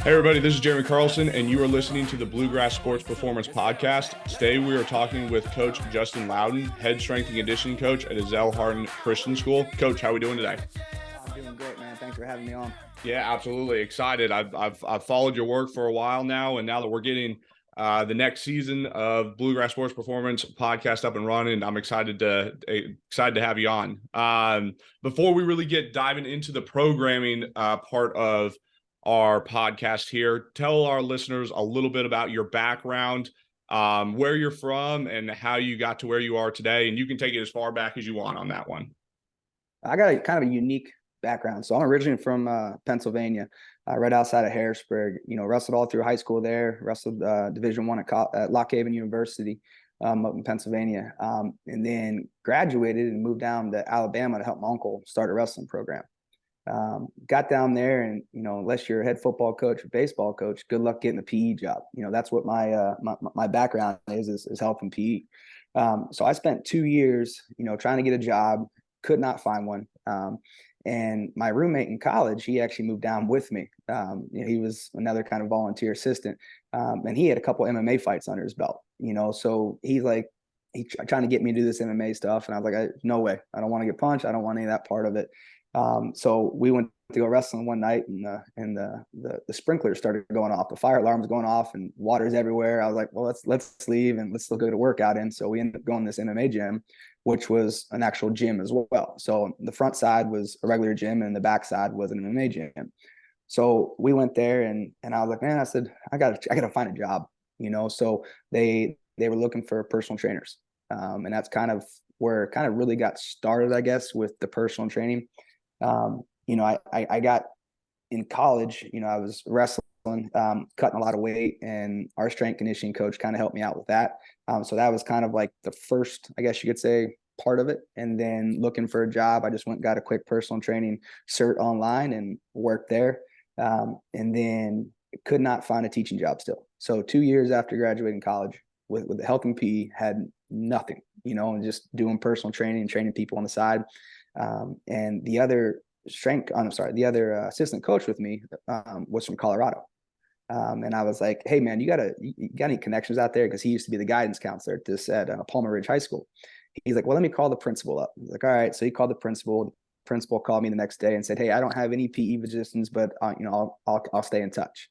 Hey everybody, this is Jeremy Carlson, and you are listening to the Bluegrass Sports Performance Podcast. Today we are talking with Coach Justin Loudon, head strength and conditioning coach at Ezell-Harding Christian School. Coach, how are we doing today? I'm doing great, man. Thanks for having me on. Yeah, absolutely excited. I've followed your work for a while now, and now that we're getting the next season of Bluegrass Sports Performance Podcast up and running, I'm excited to have you on. Before we really get diving into the programming part of our podcast here, tell our listeners a little bit about your background, where you're from, and how you got to where you are today. And you can take it as far back as you want on that one. I got a kind of a unique background. So I'm originally from Pennsylvania, right outside of Harrisburg. Wrestled all through high school there. Wrestled Division I at Lock Haven University up in Pennsylvania, and then graduated and moved down to Alabama to help my uncle start a wrestling program. Got down there, and unless you're a head football coach or baseball coach, good luck getting a PE job. That's what my background is helping PE. So I spent 2 years, trying to get a job, could not find one. And my roommate in college, he actually moved down with me. He was another kind of volunteer assistant, and he had a couple MMA fights under his belt. So he's like, trying to get me to do this MMA stuff, and I was like, no way, I don't want to get punched. I don't want any of that part of it. So we went to go wrestling one night, and the sprinklers started going off. The fire alarm was going off, and water's everywhere. I was like, well, let's leave and let's go get a workout in. So we ended up going to this MMA gym, which was an actual gym as well. So the front side was a regular gym, and the back side was an MMA gym. So we went there, and I was like, man, I said, I gotta find a job. So they were looking for personal trainers, and that's kind of where it kind of really got started, I guess, with the personal training. I got in college, I was wrestling, cutting a lot of weight, and our strength conditioning coach kind of helped me out with that. So that was kind of like the first, I guess you could say, part of it. And then looking for a job, I just went and got a quick personal training cert online and worked there. And then could not find a teaching job still. So 2 years after graduating college with the health and PE, had nothing, and just doing personal training and training people on the side. And the other assistant coach with me was from Colorado. And I was like, hey man, you got any connections out there? Because he used to be the guidance counselor at Palmer Ridge High School. He's like, well, let me call the principal up. He's like, all right. So he called the principal. The principal called me the next day and said, hey, I don't have any PE positions, but I'll stay in touch.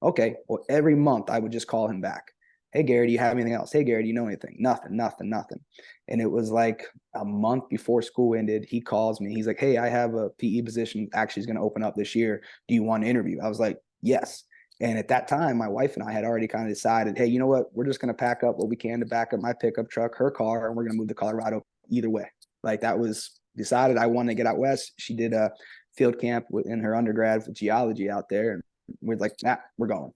Okay. Well, every month I would just call him back. Hey, Gary, do you have anything else? Hey, Gary, do you know anything? Nothing. And it was like a month before school ended, he calls me. He's like, hey, I have a PE position actually is going to open up this year. Do you want to interview? I was like, yes. And at that time, my wife and I had already kind of decided, hey, you know what? We're just going to pack up what we can to back up my pickup truck, her car, and we're going to move to Colorado either way. Like that was decided. I wanted to get out west. She did a field camp in her undergrad for geology out there. And we're like, we're going.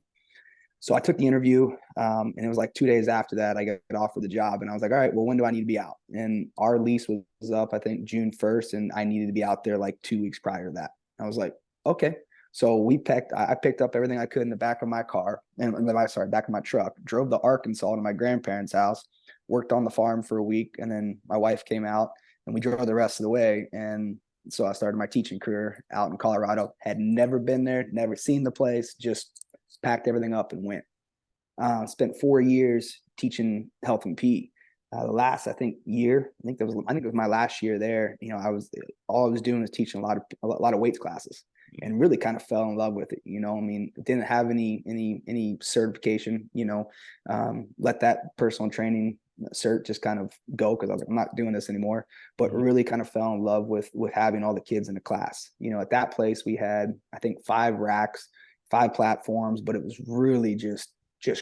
So I took the interview, and it was like 2 days after that, I got offered the job. And I was like, all right, well, when do I need to be out? And our lease was up, I think, June 1st, and I needed to be out there like 2 weeks prior to that. I was like, okay. So I picked up everything I could in the back of my car, back of my truck, drove to Arkansas to my grandparents' house, worked on the farm for a week, and then my wife came out, and we drove the rest of the way. And so I started my teaching career out in Colorado. Had never been there, never seen the place, just packed everything up and went. Spent 4 years teaching health and PE. The last, I think it was my last year there. I was doing was teaching a lot of weights classes, and really kind of fell in love with it. Didn't have any certification. Let that personal training cert just kind of go, because I was like, I'm not doing this anymore. But really kind of fell in love with having all the kids in the class. At that place we had, I think, 5 racks, 5 platforms, but it was really just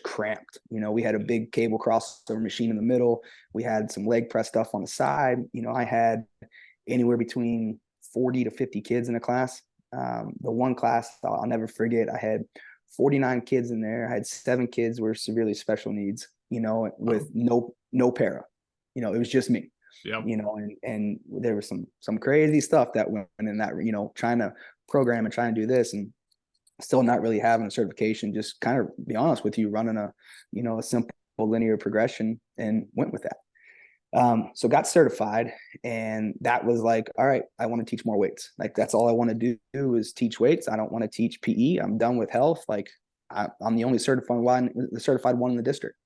cramped. We had a big cable crossover machine in the middle. We had some leg press stuff on the side. I had anywhere between 40 to 50 kids in a class. The one class I'll never forget, I had 49 kids in there. I had 7 kids were severely special needs, with no para. It was just me. Yep. And there was some crazy stuff that went in that, trying to program and trying to do this, and still not really having a certification, just kind of be honest with you, running a simple linear progression, and went with that. So got certified, and that was like, all right, I want to teach more weights. Like, that's all I want to do is teach weights. I don't want to teach PE. I'm done with health. Like, I'm the only certified one in the district,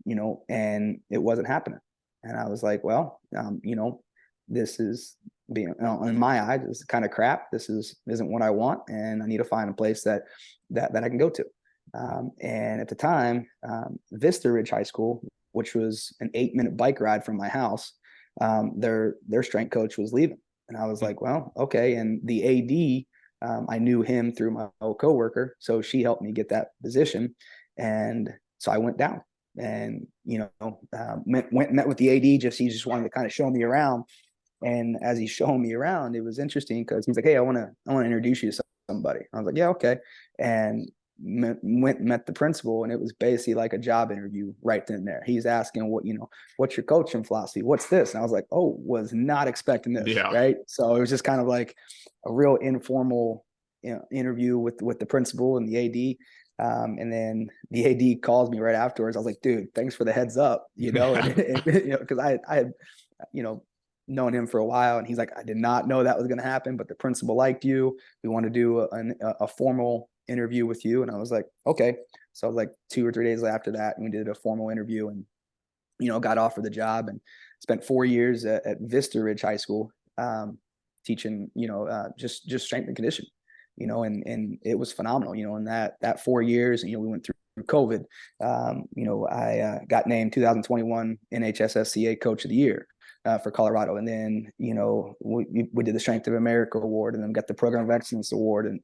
and it wasn't happening. And I was like, well, this is being, in my eyes, this is kind of crap. This isn't what I want. And I need to find a place that I can go to. And at the time, Vista Ridge High School, which was an 8-minute bike ride from my house, their strength coach was leaving. And I was like, well, okay. And the AD, I knew him through my old coworker. So she helped me get that position. And so I went down and, met with the AD. He just wanted to kind of show me around. And as he's showing me around, it was interesting because he's like, hey, I want to introduce you to somebody. I was like, yeah, okay. And met the principal, and it was basically like a job interview right then and there. He's asking what's your coaching philosophy? What's this? And I was like, oh, was not expecting this. Yeah. Right. So it was just kind of like a real informal, interview with the principal and the AD. And then the AD calls me right afterwards. I was like, dude, thanks for the heads up, because I had, known him for a while, and he's like, I did not know that was going to happen, but the principal liked you. We want to do a formal interview with you. And I was like, okay. So like 2 or 3 days after that, we did a formal interview and, got offered the job, and spent 4 years at Vista Ridge High School, teaching, just strength and conditioning, and it was phenomenal, in that 4 years, we went through COVID. I got named 2021 NHSSCA Coach of the Year for Colorado. And then, we did the Strength of America Award, and then got the Program of Excellence Award, and,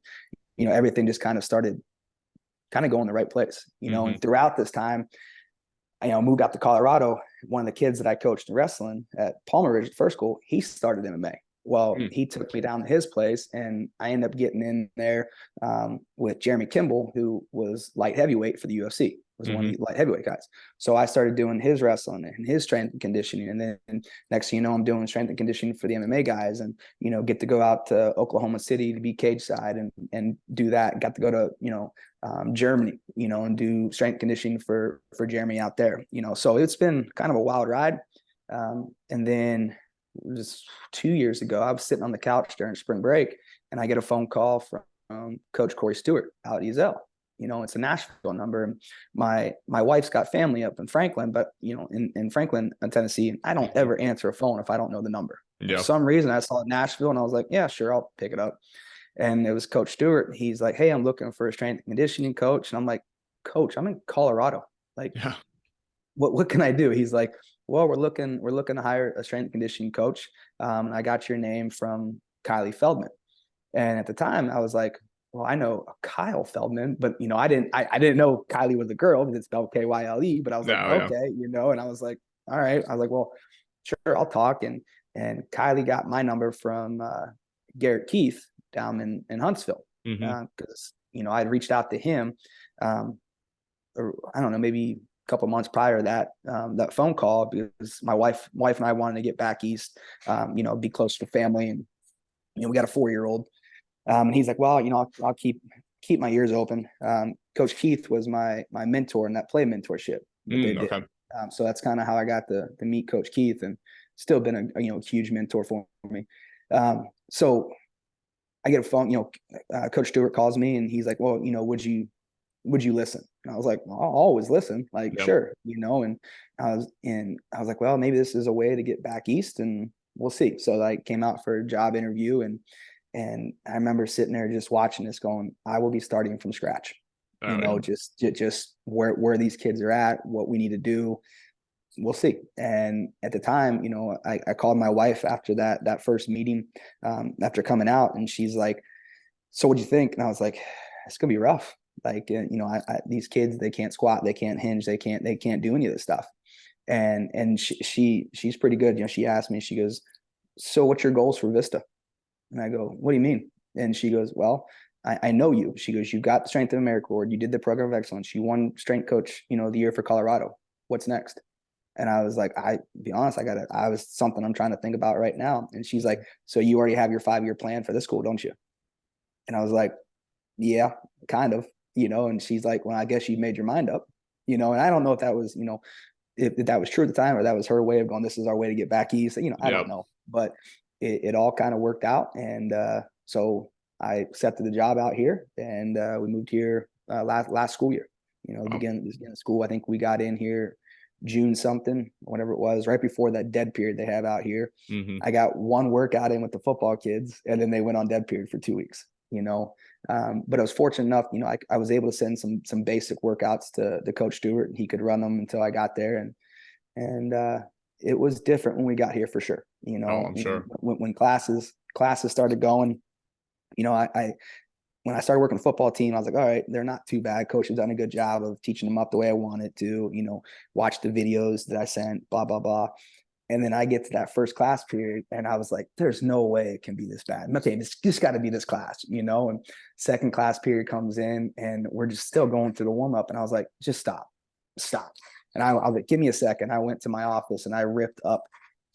everything just kind of started going the right place, and throughout this time, I moved out to Colorado. One of the kids that I coached in wrestling at Palmer Ridge First School, he started MMA. Well, he took me down to his place, and I ended up getting in there with Jeremy Kimball, who was light heavyweight for the UFC, was one of the light heavyweight guys. So I started doing his wrestling and his strength and conditioning. And then next thing you know, I'm doing strength and conditioning for the MMA guys, and, get to go out to Oklahoma City to be cage side and do that. Got to go to, Germany, and do strength conditioning for Jeremy out there, so it's been kind of a wild ride. And then it was 2 years ago, I was sitting on the couch during spring break, and I get a phone call from Coach Corey Stewart out at Ezell. It's a Nashville number. And my wife's got family up in Franklin, but in Franklin, Tennessee, I don't ever answer a phone if I don't know the number. Yeah. For some reason, I saw Nashville, and I was like, yeah, sure, I'll pick it up. And it was Coach Stewart. He's like, hey, I'm looking for a strength and conditioning coach. And I'm like, Coach, I'm in Colorado. Like, yeah. What can I do? He's like, well, we're looking to hire a strength and conditioning coach. And I got your name from Kylie Feldman. And at the time, I was like, well, I know Kyle Feldman, but I didn't know Kylie was a girl because it's spelled Kyle. But I was like, okay, and I was like, all right. I was like, well, sure, I'll talk. And Kylie got my number from Garrett Keith down in Huntsville, because I'd reached out to him. Or I don't know, maybe a couple months prior to that phone call, because my wife and I wanted to get back east, be close to family, and we got a 4-year-old. And he's like, well, I'll keep my ears open. Coach Keith was my mentor in that play mentorship that they did. So that's kind of how I got to meet Coach Keith, and still been a huge mentor for me. So I get a phone, Coach Stewart calls me, and he's like, well, would you listen? And I was like, well, I'll always listen. Like, yep. Sure. And I was like, well, maybe this is a way to get back east, and we'll see. So I came out for a job interview, and I remember sitting there just watching this going, I will be starting from scratch, just where these kids are at, what we need to do. We'll see. And at the time, I called my wife after that first meeting, after coming out, and she's like, so what'd you think? And I was like, it's going to be rough. Like, these kids, they can't squat, they can't hinge, they can't do any of this stuff. And she's pretty good. She asked me, she goes, so what's your goals for Vista? And I go, what do you mean? And she goes, well, I know you. She goes, you got the Strength of America Award. You did the Program of Excellence. You won Strength Coach, the year for Colorado. What's next? And I was like, be honest, I was something I'm trying to think about right now. And she's like, so you already have your 5-year plan for this school, don't you? And I was like, yeah, kind of, and she's like, well, I guess you made your mind up, and I don't know if that was, if that was true at the time, or that was her way of going, this is our way to get back east. You know, I don't know, but it all kind of worked out. And so I accepted the job out here, and we moved here last school year. You know, beginning of school. I think we got in here June something, whatever it was, right before that dead period they have out here. I got one workout in with the football kids, and then they went on dead period for 2 weeks. You know, but I was fortunate enough, you know, I was able to send some basic workouts to Coach Stewart, and he could run them until I got there. And it was different when we got here for sure. You know, I'm sure. When classes started going, you know, when I started working the football team, I was like, all right, they're not too bad. Coach has done a good job of teaching them up the way I wanted to, you know, watch the videos that I sent, blah, blah, blah. And then I get to that first class period, and I was like, there's no way it can be this bad. Okay, this got to be this class, you know. And second class period comes in, and we're just still going through the warm-up. And I was like, just stop. And I was like, give me a second. I went to my office, and I ripped up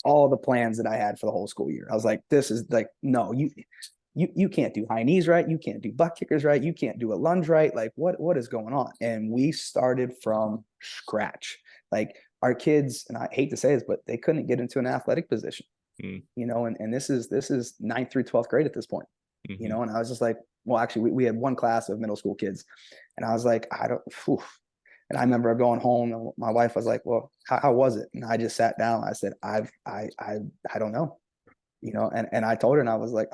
all the plans that I had for the whole school year. I was like, this is like, no, you can't do high knees right. You can't do butt kickers right. You can't do a lunge right. Like, what is going on? And we started from scratch. Like, our kids, and I hate to say this, but they couldn't get into an athletic position, you know, and this is 9th through 12th grade at this point, you know. And I was just like, well, actually we had one class of middle school kids, and I was like, and I remember going home, and my wife was like, well, how was it? And I just sat down. I said, I don't know, you know, and I told her, and I was like,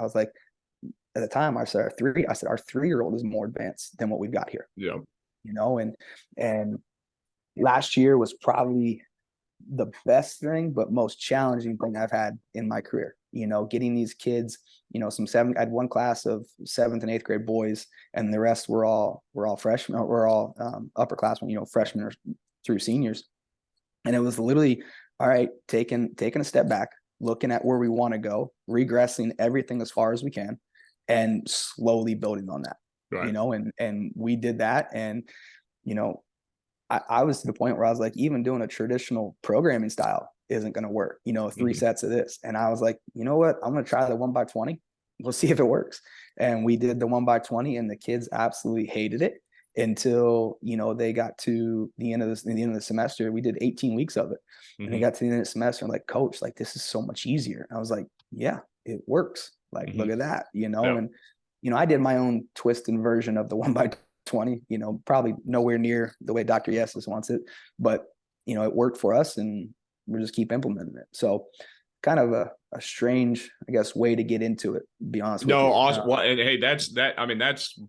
at the time, I said, our 3-year-old is more advanced than what we've got here. Yeah. You know, and last year was probably the best thing, but most challenging thing I've had in my career. You know, getting these kids, you know, I had one class of 7th and 8th grade boys, and the rest were all freshmen, we're all upperclassmen, you know, freshmen through seniors. And it was literally, all right, taking a step back, looking at where we want to go, regressing everything as far as we can, and slowly building on that. Right. You know, and we did that. And, you know, I was to the point where I was like, even doing a traditional programming style isn't going to work, you know, 3 sets of this. And I was like, you know what, I'm going to try the 1x20. We'll see if it works. And we did the 1x20, and the kids absolutely hated it until, you know, they got to the end of the semester. We did 18 weeks of it. And they got to the end of the semester, and like, coach, like, this is so much easier. And I was like, yeah, it works. Like, look at that, you know. And, you know, I did my own twist and version of the 1x20, you know, probably nowhere near the way Dr. Yessis wants it, but, you know, it worked for us, and we just keep implementing it. So kind of a strange, I guess, way to get into it, to be honest with you. Awesome. Well, and hey, that's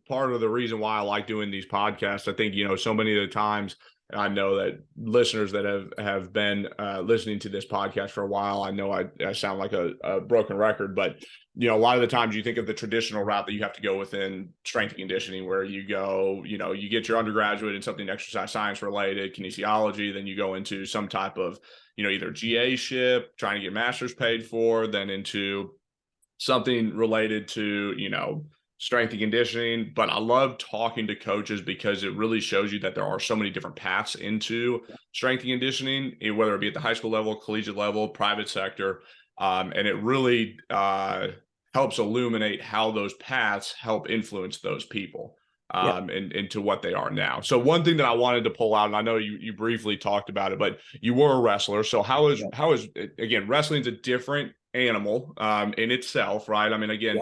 part of the reason why I like doing these podcasts. I think, you know, so many of the times, I know that listeners that have been listening to this podcast for a while, I know I sound like a broken record, but, you know, a lot of the times you think of the traditional route that you have to go within strength and conditioning, where you go, you know, you get your undergraduate in something exercise science related, kinesiology, then you go into some type of, you know, either GA-ship, trying to get master's paid for, then into something related to, you know, strength and conditioning. But I love talking to coaches because it really shows you that there are so many different paths into strength and conditioning, whether it be at the high school level, collegiate level, private sector. And it really helps illuminate how those paths help influence those people and into what they are now. So one thing that I wanted to pull out, and I know you briefly talked about it, but you were a wrestler. So how is again, wrestling's a different animal in itself, right? I mean, again,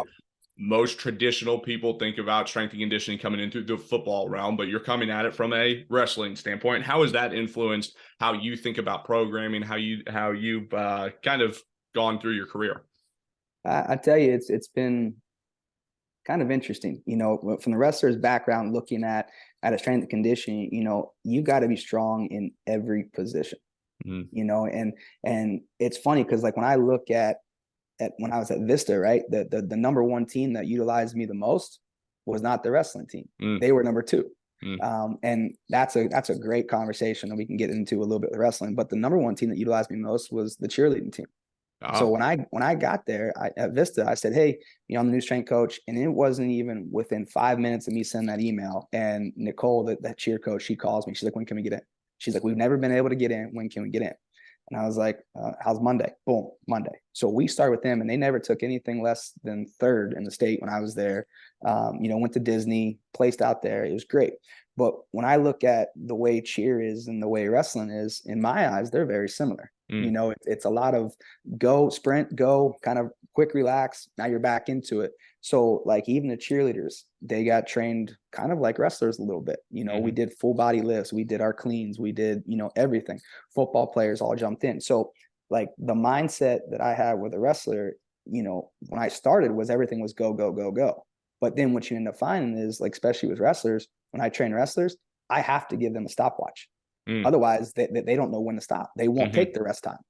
most traditional people think about strength and conditioning coming in through the football realm, but you're coming at it from a wrestling standpoint. How has that influenced how you think about programming, how you've kind of gone through your career? I tell you, it's been kind of interesting, you know, from the wrestler's background, looking at a strength and conditioning, you know, you got to be strong in every position, you know, and it's funny because, like, when I look at when I was at Vista, right, the number one team that utilized me the most was not the wrestling team. They were number 2. And that's a great conversation that we can get into a little bit with wrestling. But the number one team that utilized me most was the cheerleading team. So when I got there at Vista, I said, hey, you know, I'm the new strength coach. And it wasn't even within 5 minutes of me sending that email. And Nicole, that cheer coach, she calls me. She's like, when can we get in? She's like, we've never been able to get in. When can we get in? And I was like, how's Monday? Boom, Monday. So we started with them, and they never took anything less than 3rd in the state when I was there. You know, went to Disney, placed out there. It was great. But when I look at the way cheer is and the way wrestling is, in my eyes, they're very similar. You know, it's a lot of go, sprint, go, kind of quick, relax. Now you're back into it. So like even the cheerleaders, they got trained kind of like wrestlers a little bit. You know, we did full body lifts, we did our cleans, we did, you know, everything. Football players all jumped in. So like the mindset that I had with a wrestler, you know, when I started was everything was go, go, go, go. But then what you end up finding is like, especially with wrestlers, when I train wrestlers, I have to give them a stopwatch. Otherwise, they don't know when to stop. They won't take the rest time,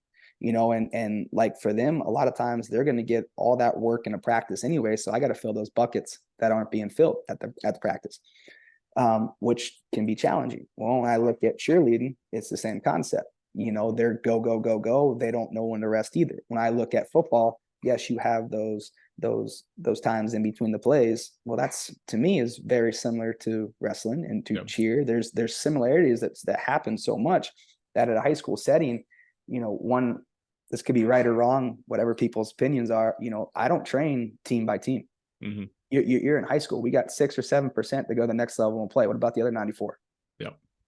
you know, and like for them, a lot of times they're going to get all that work in a practice anyway. So I got to fill those buckets that aren't being filled at the practice, which can be challenging. Well, when I look at cheerleading, it's the same concept. You know, they're go, go, go, go. They don't know when to rest either. When I look at football, yes, you have those times in between the plays. Well, that's to me is very similar to wrestling and to cheer. There's similarities that happen so much that at a high school setting, you know, this could be right or wrong, whatever people's opinions are. You know, I don't train team by team. You're in high school. We got 6 or 7% to go to the next level and play. What about the other 94?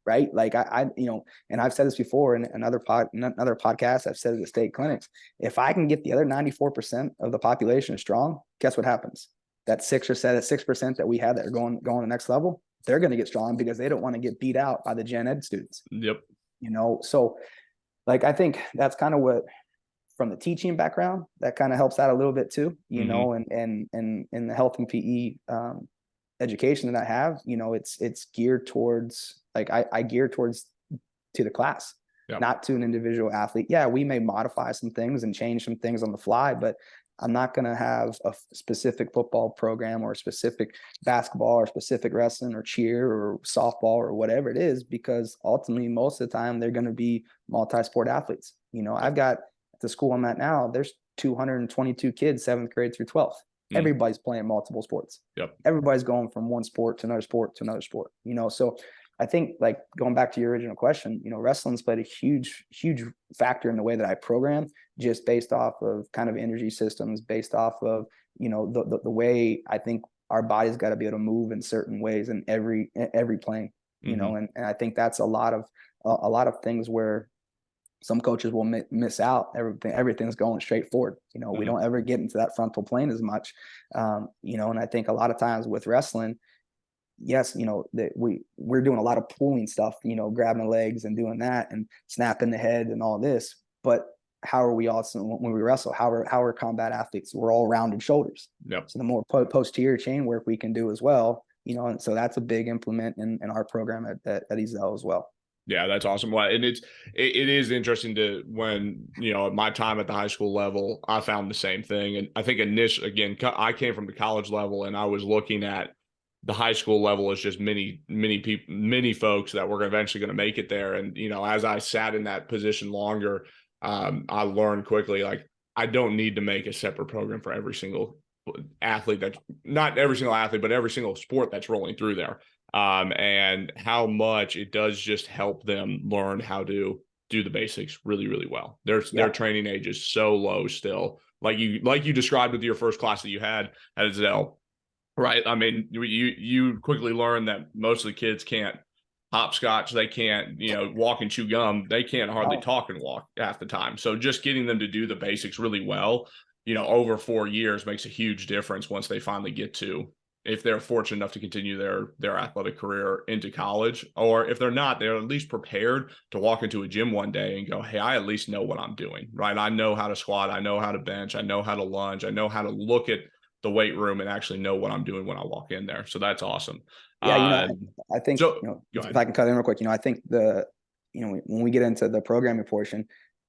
Right. Like I, you know, and I've said this before in another podcast, I've said it at state clinics. If I can get the other 94% of the population strong, guess what happens? That 6% that we have that are going to the next level, they're going to get strong because they don't want to get beat out by the gen ed students. You know, so like, I think that's kind of what, from the teaching background, that kind of helps out a little bit too, you know, and in the health and PE, education that I have, you know, it's geared towards, like I gear towards to the class, not to an individual athlete. Yeah, we may modify some things and change some things on the fly, but I'm not going to have a specific football program or a specific basketball or specific wrestling or cheer or softball or whatever it is, because ultimately most of the time they're going to be multi-sport athletes. You know, I've got at the school I'm at now, there's 222 kids, 7th grade through 12th. Everybody's playing multiple sports. Everybody's going from one sport to another sport to another sport, you know? So I think, like, going back to your original question, you know, wrestling's played a huge factor in the way that I program, just based off of kind of energy systems, based off of, you know, the way I think our body's got to be able to move in certain ways in every plane, you know? And I think that's a lot of things where some coaches will miss out. Everything's going straight forward. You know, we don't ever get into that frontal plane as much. You know, and I think a lot of times with wrestling, yes, you know, that we're doing a lot of pulling stuff, you know, grabbing the legs and doing that and snapping the head and all this. But how are we also, when we wrestle, how are combat athletes? We're all rounded shoulders. So the more posterior chain work we can do as well, you know, and so that's a big implement in our program at Ezell as well. Yeah, that's awesome. Well, and it is interesting to, when, you know, at my time at the high school level, I found the same thing. And I think again, I came from the college level, and I was looking at the high school level as just many people, many folks that were eventually going to make it there. And, you know, as I sat in that position longer, I learned quickly, like, I don't need to make a separate program for every single athlete, that's not every single athlete, but every single sport that's rolling through there. And how much it does just help them learn how to do the basics really, really well. Their training age is so low still, like you described with your first class that you had at Ezell, right? I mean, you quickly learn that most of the kids can't hopscotch, they can't, you know, walk and chew gum, they can't hardly talk and walk half the time. So just getting them to do the basics really well, you know, over 4 years makes a huge difference once they finally get to, if they're fortunate enough to continue their athletic career into college, or if they're not, they're at least prepared to walk into a gym one day and go, hey, I at least know what I'm doing, right? I know how to squat. I know how to bench. I know how to lunge. I know how to look at the weight room and actually know what I'm doing when I walk in there. So that's awesome. Yeah. You know, I think, you know, if I can cut in real quick, you know, I think you know, when we get into the programming portion,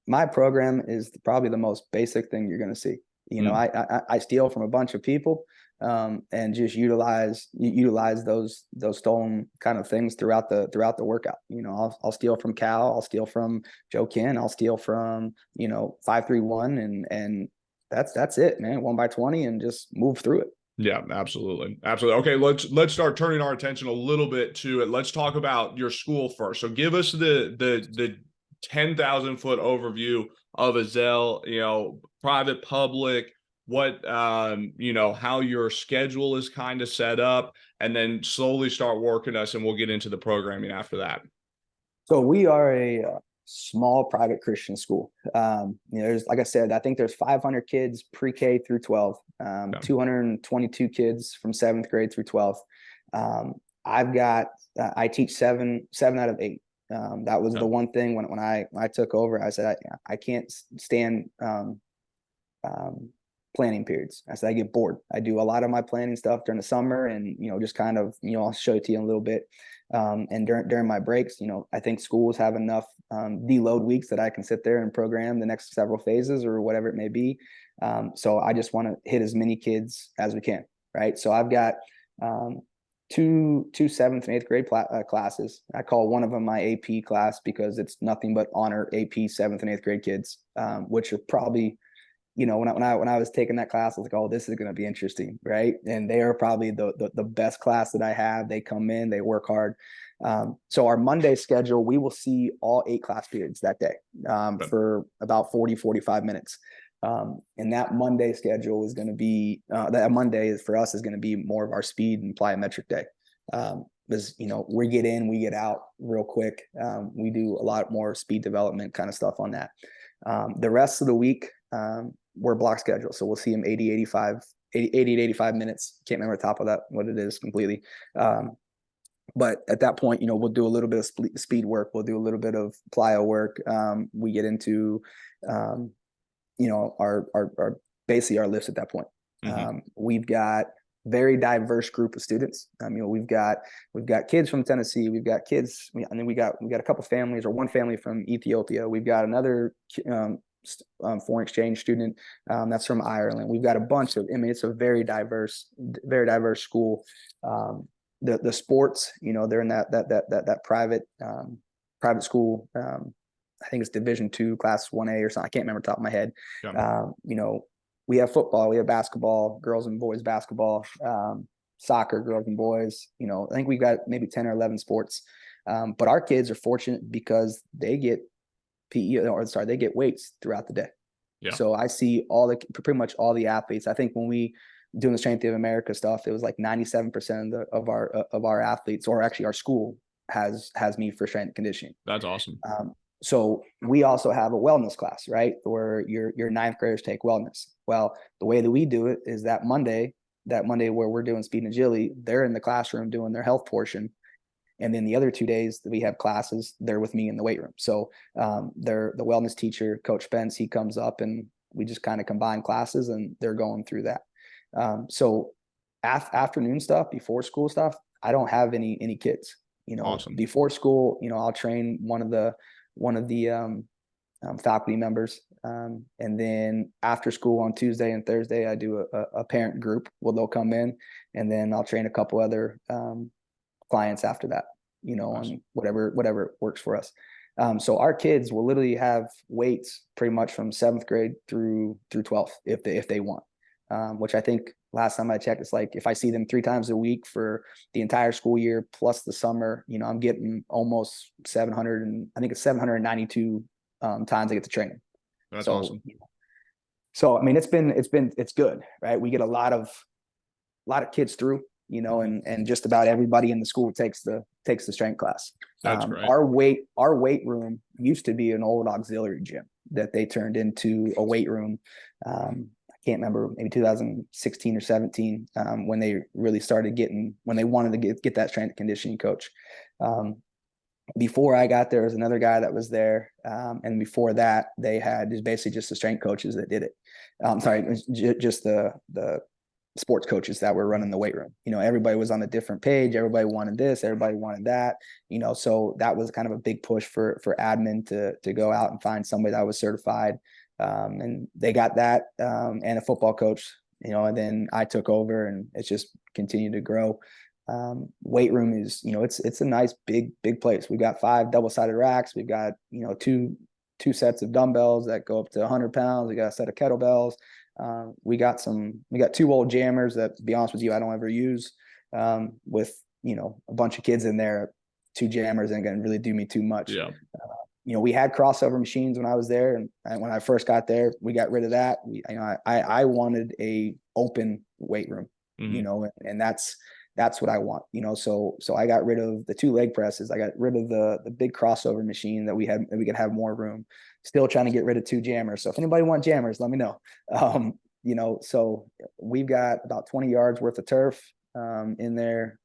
my program is probably the most basic thing you're going to see. You know, I steal from a bunch of people, and just utilize those stolen kind of things throughout the workout. You know, I'll steal from Cal, I'll steal from Joe Ken, I'll steal from, you know, 5-3-1, and that's it, man. 1x20 and just move through it. Yeah, absolutely. Okay, let's start turning our attention a little bit to it. Let's talk about your school first. So give us the 10,000 foot overview of Ezell, you know, private, public, what, how your schedule is kind of set up, and then slowly start working us, and we'll get into the programming after that. So we are a small private Christian school. There's, like I said, I think there's 500 kids pre-K through 12, 222 kids from 7th grade through 12th. I teach seven out of 8. That was the one thing when I took over. I said I can't stand planning periods. I said I get bored. I do a lot of my planning stuff during the summer, and just kind of I'll show it to you in a little bit. And during my breaks, I think schools have enough deload weeks that I can sit there and program the next several phases or whatever it may be. So I just want to hit as many kids as we can, right? So I've got two 7th and 8th grade classes. I call one of them my AP class because it's nothing but honor AP 7th and 8th grade kids, which are probably, when I was taking that class, I was like, oh, this is going to be interesting, right? And they are probably the best class that I have. They come in, they work hard. So our Monday schedule, we will see all 8 class periods that day for about 40-45 minutes. And that Monday schedule is going to be that Monday for us is going to be more of our speed and plyometric day. Because we get in, we get out real quick. We do a lot more speed development kind of stuff on that. The rest of the week, we're block schedule. So we'll see them 80 to 85 minutes. Can't remember the top of that, what it is completely. But at that point, we'll do a little bit of speed work. We'll do a little bit of plyo work. We get into, our basically our lifts at that point. We've got very diverse group of students. We've got kids from Tennessee. We've got kids. I mean, we got a couple families, or one family from Ethiopia. We've got another foreign exchange student that's from Ireland. We've got a bunch of. It's a very diverse school. The sports, they're in that private school. I think it's Division II, Class 1A or something. I can't remember top of my head. We have football, we have basketball, girls and boys basketball, soccer, girls and boys. I think we've got maybe 10 or 11 sports. But our kids are fortunate because they get they get weights throughout the day. Yeah. So I see pretty much all the athletes. I think when we doing the Strength of America stuff, it was like 97% of our athletes, or actually our school has me for strength and conditioning. That's awesome. So we also have a wellness class, right? Where your 9th graders take wellness. Well, the way that we do it is that Monday where we're doing speed and agility, they're in the classroom doing their health portion. And then the other 2 days that we have classes, they're with me in the weight room. So they're the wellness teacher, Coach Spence, he comes up and we just kind of combine classes and they're going through that. So afternoon stuff, before school stuff, I don't have any kids. Awesome. Before school, I'll train one of the faculty members. And then after school on Tuesday and Thursday, I do a parent group. Well, they'll come in, and then I'll train a couple other clients after that, on whatever works for us. So our kids will literally have weights pretty much from 7th grade through 12th if they want, which I think last time I checked, it's like if I see them 3 times a week for the entire school year plus the summer, I'm getting almost 700, and I think it's 792 times I get to train them. That's awesome. So I mean, it's good, right? We get a lot of kids through, and just about everybody in the school takes the strength class. That's great. Our weight room used to be an old auxiliary gym that they turned into a weight room. I can't remember, maybe 2016 or 17, when they really started when they wanted to get that strength and conditioning coach. Before I got there was another guy that was there. And before that, they had basically just the strength coaches that did it. Just the sports coaches that were running the weight room. Everybody was on a different page. Everybody wanted this, everybody wanted that, so that was kind of a big push for admin to go out and find somebody that was certified. And they got that, and a football coach, and then I took over, and it's just continued to grow. Weight room is, it's a nice big place. We've got 5 double-sided racks. We've got, two sets of dumbbells that go up to 100 pounds. We got a set of kettlebells. We got 2 old jammers that, to be honest with you, I don't ever use, with, a bunch of kids in there. 2 jammers ain't gonna really do me too much. Yeah. we had crossover machines when I was there, and when I first got there, we got rid of that. I wanted a open weight room, and that's what I want, So I got rid of the 2 leg presses. I got rid of the big crossover machine that we could have more room. Still trying to get rid of 2 jammers. So if anybody wants jammers, let me know. So we've got about 20 yards worth of turf in there.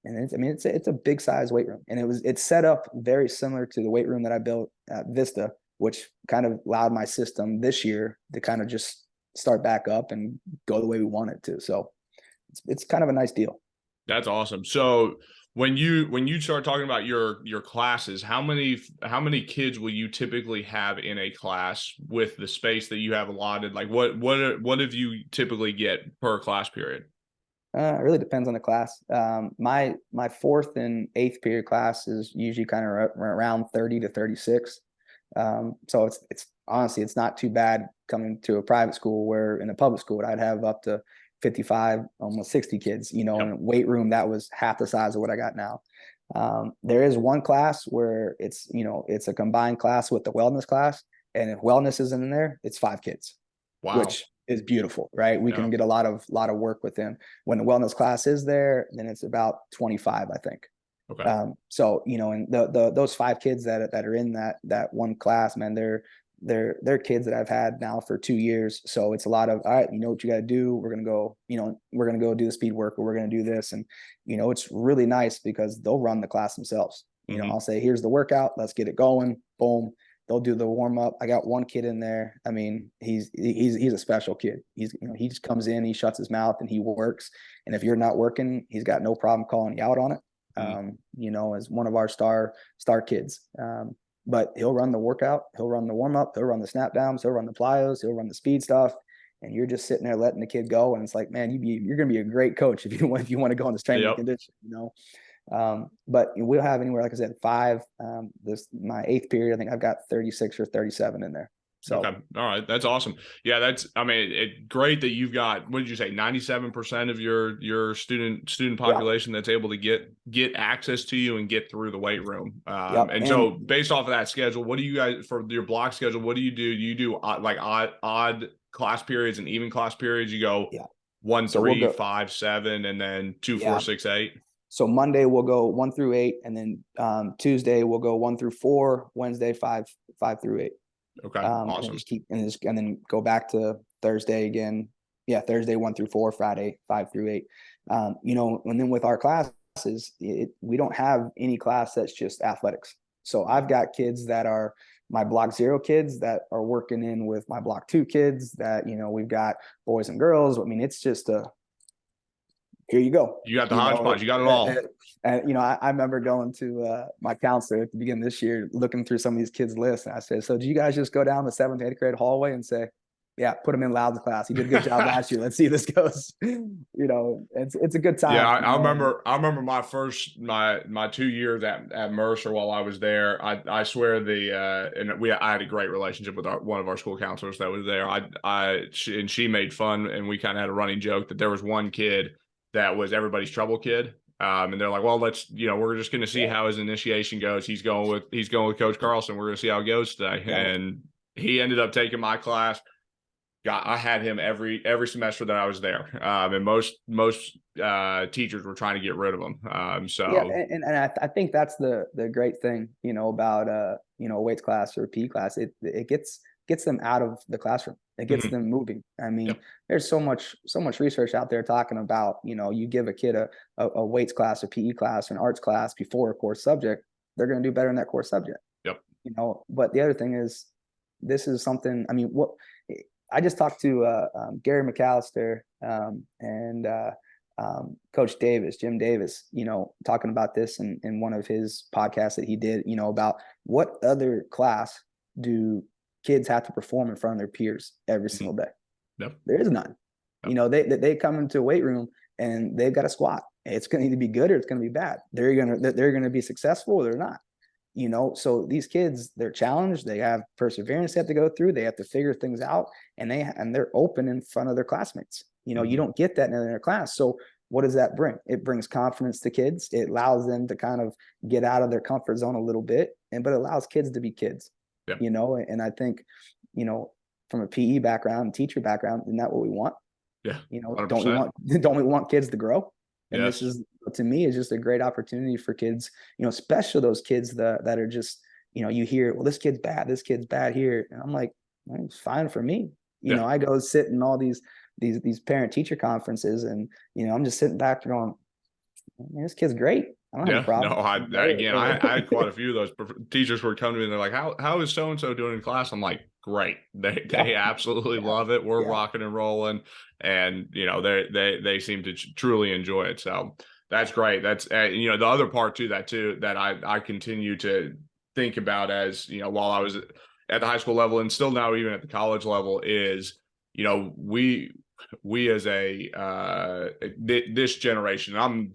And it's a big size weight room, and it's set up very similar to the weight room that I built at Vista, which kind of allowed my system this year to kind of just start back up and go the way we want it to. So it's kind of a nice deal. That's awesome. So when you start talking about your classes, how many kids will you typically have in a class with the space that you have allotted? Like what do you typically get per class period? It really depends on the class. My 4th and 8th period class is usually kind of around 30 to 36. So it's honestly, it's not too bad coming to a private school, where in a public school I'd have up to 55, almost 60 kids, in a weight room that was half the size of what I got now. There is one class where it's a combined class with the wellness class. And if wellness isn't in there, it's 5 kids, which is beautiful, right? We can get a lot of work with them. When the wellness class is there, then it's about 25, I think. Okay. So, and those 5 kids that are in that one class, man, they're kids that I've had now for 2 years. So it's a lot of, all right, what you got to do. We're going to go do the speed work, or we're going to do this. And, it's really nice because they'll run the class themselves. I'll say, here's the workout. Let's get it going. Boom. They'll do the warm up. I got one kid in there. I mean, he's a special kid. He just comes in, he shuts his mouth, and he works. And if you're not working, he's got no problem calling you out on it. As one of our star kids. But he'll run the workout, he'll run the warm up, he'll run the snap downs, he'll run the plyos, he'll run the speed stuff. And you're just sitting there letting the kid go. And it's like, man, you're going to be a great coach if you want to go on this training condition, But we'll have anywhere, like I said, 5. My 8th period, I think I've got 36 or 37 in there. So, okay. All right. That's awesome. Yeah. It's great that you've got, what did you say? 97% of your student population that's able to get access to you and get through the weight room. And so based off of that schedule, what do you guys, for your block schedule, what do? Do you do like odd class periods and even class periods? You go 1, 3, 5, 7, and then 2, 4, 6, 8. So Monday we'll go 1 through 8, and then Tuesday we'll go 1 through 4, Wednesday 5 through 8. Okay, awesome. And then go back to Thursday again. Yeah, Thursday 1 through 4, Friday 5 through 8. And then with our classes, we don't have any class that's just athletics. So I've got kids that are my block 0 kids that are working in with my block 2 kids. That we've got boys and girls. I mean, it's just here you go. You got the hodgepodge. You got it all. And I remember going to my counselor at the beginning of this year, looking through some of these kids' lists, and I said, "So do you guys just go down the 7th, 8th grade hallway and say, yeah, put him in Loudon's class. He did a good job last year. Let's see how this goes." It's a good time. Yeah, I remember my 2 years at Mercer while I was there. I swear I had a great relationship with one of our school counselors that was there. She made fun, and we kind of had a running joke that there was one kid that was everybody's trouble kid. And they're like, well, we're just going to see how his initiation goes. He's going with Coach Carlson. We're going to see how it goes today. Yeah. And he ended up taking my class. I had him every semester that I was there. And most teachers were trying to get rid of him. And I think that's the great thing, about a weights class or a PE class. It gets them out of the classroom. It gets them moving. I mean, there's so much research out there talking about, you give a kid a weights class or PE class or an arts class before a core subject, they're going to do better in that core subject. Yep. But the other thing is, this is something, I mean, what I just talked to Gary McAllister and Coach Davis, Jim Davis, talking about this in one of his podcasts that he did, about what other class do kids have to perform in front of their peers every single day. Yep. There is none. Yep. They come into a weight room and they've got a squat. It's going to either be good or it's going to be bad. They're going to be successful or they're not. So these kids, they're challenged. They have perseverance they have to go through. They have to figure things out, and they're open in front of their classmates. You don't get that in their class. So what does that bring? It brings confidence to kids. It allows them to kind of get out of their comfort zone a little bit, but it allows kids to be kids, Yeah. And I think, from a PE background, teacher background, isn't that what we want? Yeah. 100%. Don't we want kids to grow? And Yes. this is, to me, is just a great opportunity for kids, especially those kids that are just, you hear, well, this kid's bad here. And I'm like, well, it's fine for me. I go sit in all these parent teacher conferences, and, I'm just sitting back going, man, this kid's great. I don't have a problem. No, I had quite a few of those teachers who would come to me and they're like, how is so-and-so doing in class? I'm like, great. They absolutely love it. We're rocking and rolling, and, they seem to truly enjoy it. So that's great. That's, the other part to that too, that I continue to think about as, while I was at the high school level and still now even at the college level is, we as this generation, I'm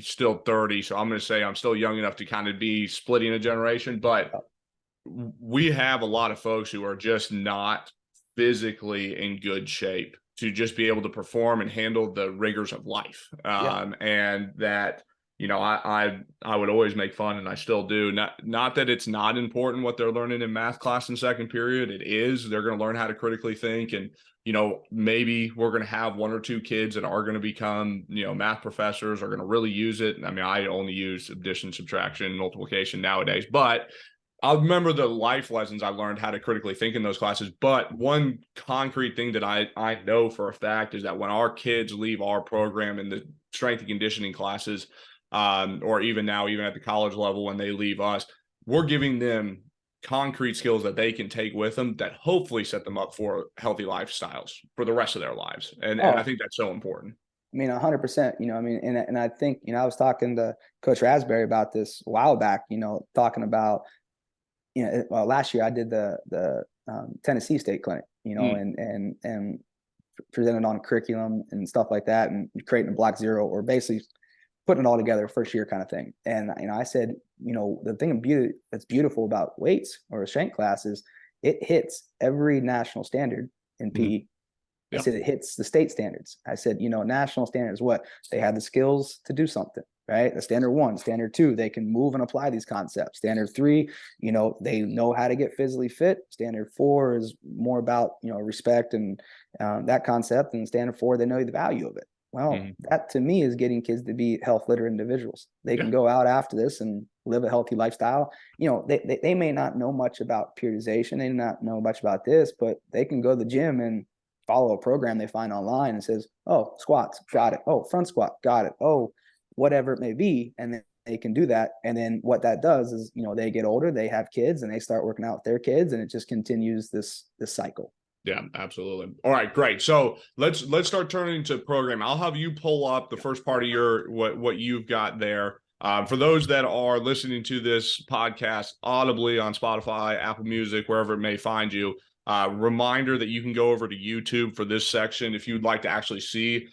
still 30, so I'm going to say I'm still young enough to kind of be splitting a generation, but we have a lot of folks who are just not physically in good shape to just be able to perform and handle the rigors of life. And that, I would always make fun, and I still do. Not that it's not important what they're learning in math class in second period. It is. They're going to learn how to critically think, and maybe we're going to have one or two kids that are going to become, math professors, are going to really use it. I mean, I only use addition, subtraction, multiplication nowadays, but I'll remember the life lessons I learned how to critically think in those classes. But one concrete thing that I know for a fact is that when our kids leave our program in the strength and conditioning classes, or even now, even at the college level, when they leave us, we're giving them concrete skills that they can take with them that hopefully set them up for healthy lifestyles for the rest of their lives. And I think that's so important. I mean, 100%, and I think, I was talking to Coach Raspberry about this a while back, talking about, last year I did the Tennessee State Clinic, and presented on curriculum and stuff like that, and creating a block zero, or basically putting it all together first year kind of thing. And, I said, the thing that's beautiful about weights or a strength class is it hits every national standard in PE. I said, it hits the state standards. I said, national standards, what? They have the skills to do something, right? The standard 1, standard 2, they can move and apply these concepts. Standard 3, they know how to get physically fit. Standard 4 is more about, respect and that concept. And standard 4, they know the value of it. Well, that to me is getting kids to be health literate individuals. They can go out after this and live a healthy lifestyle. They may not know much about periodization. They may not know much about this, but they can go to the gym and follow a program they find online and says, oh, squats, got it. Oh, front squat, got it. Oh, whatever it may be. And then they can do that. And then what that does is, they get older, they have kids, and they start working out with their kids, and it just continues this cycle. Yeah, absolutely. All right, great. So let's start turning to program. I'll have you pull up the first part of your what you've got there. For those that are listening to this podcast audibly on Spotify, Apple Music, wherever it may find you, reminder that you can go over to YouTube for this section if you'd like to actually see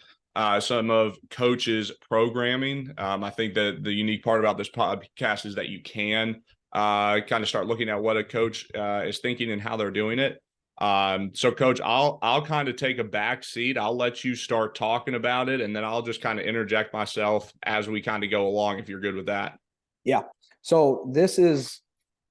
some of Coach's programming. I think that the unique part about this podcast is that you can kind of start looking at what a coach is thinking and how they're doing it. So Coach, I'll kind of take a back seat. I'll let you start talking about it, and then I'll just kind of interject myself as we kind of go along, if you're good with that. Yeah. So this is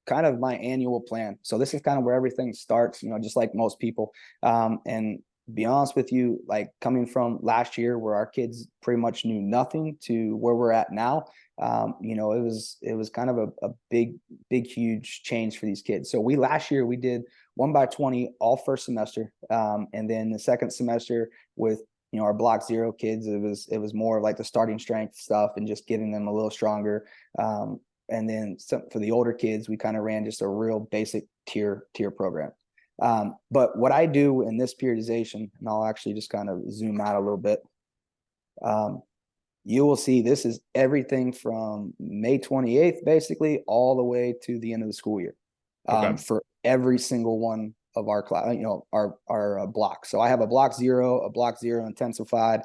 kind of my annual plan. So this is kind of where everything starts, just like most people. And to be honest with you, like coming from last year where our kids pretty much knew nothing to where we're at now, it was kind of a big, huge change for these kids. So last year we did 1x20 all first semester. And then the second semester with, our block zero kids, it was more like the starting strength stuff and just getting them a little stronger. And then for the older kids, we kind of ran just a real basic tier program. But what I do in this periodization, and I'll actually just kind of zoom out a little bit. You will see this is everything from May 28th, basically, all the way to the end of the school year. For every single one of our class, our blocks. So I have a block zero intensified,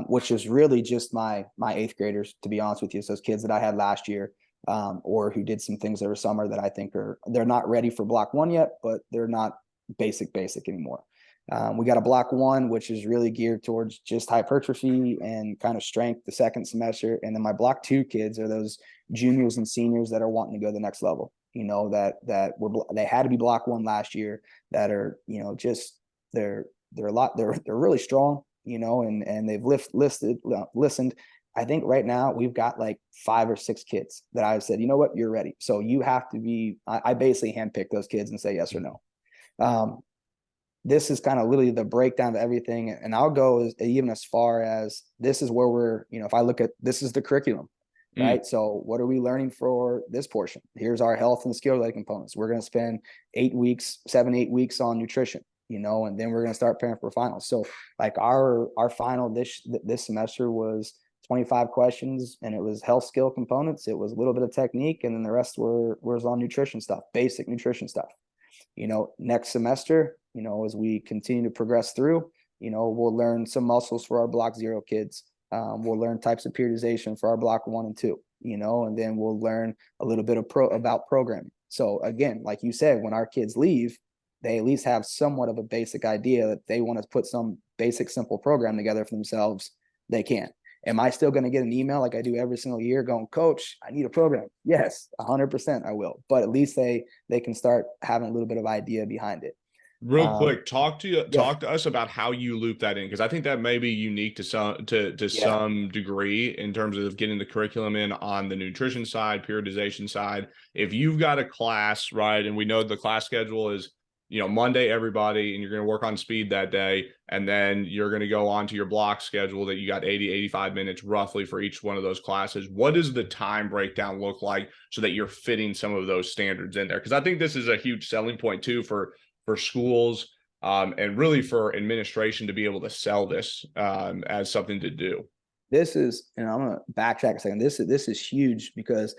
which is really just my eighth graders, to be honest with you. So those kids that I had last year, or who did some things over summer that I think they're not ready for block 1 yet, but they're not basic anymore. We got a block 1, which is really geared towards just hypertrophy and kind of strength the second semester. And then my block 2 kids are those juniors and seniors that are wanting to go to the next level, they had to be block 1 last year, that are, just, they're really strong, and they've listened. I think right now we've got like 5 or 6 kids that I've said, you know what, you're ready. So you have to be, I basically handpick those kids and say yes or no. This is kind of literally the breakdown of everything. And I'll go even as far as, this is where we're, if I look at, this is the curriculum, right? So what are we learning for this portion? Here's our health and skill related components. We're going to spend 8 weeks on nutrition, and then we're going to start preparing for finals. So like our final this semester was 25 questions, and it was health skill components. It was a little bit of technique, and then the rest was on nutrition stuff, basic nutrition stuff. Next semester, as we continue to progress through, we'll learn some muscles for our block 0 kids. We'll learn types of periodization for our block 1 and 2, and then we'll learn a little bit about programming. So again, like you said, when our kids leave, they at least have somewhat of a basic idea that they want to put some basic, simple program together for themselves. They can. Am I still going to get an email like I do every single year going, Coach, I need a program? Yes, 100% I will. But at least they can start having a little bit of idea behind it. Real quick, talk to us about how you loop that in, because I think that may be unique to some degree in terms of getting the curriculum in on the nutrition side, periodization side. If you've got a class, right, and we know the class schedule is, Monday, everybody, and you're going to work on speed that day. And then you're going to go on to your block schedule that you got 85 minutes roughly for each one of those classes. What does the time breakdown look like so that you're fitting some of those standards in there? Because I think this is a huge selling point too for schools and really for administration to be able to sell this as something to do. This is, and I'm going to backtrack a second. This is huge because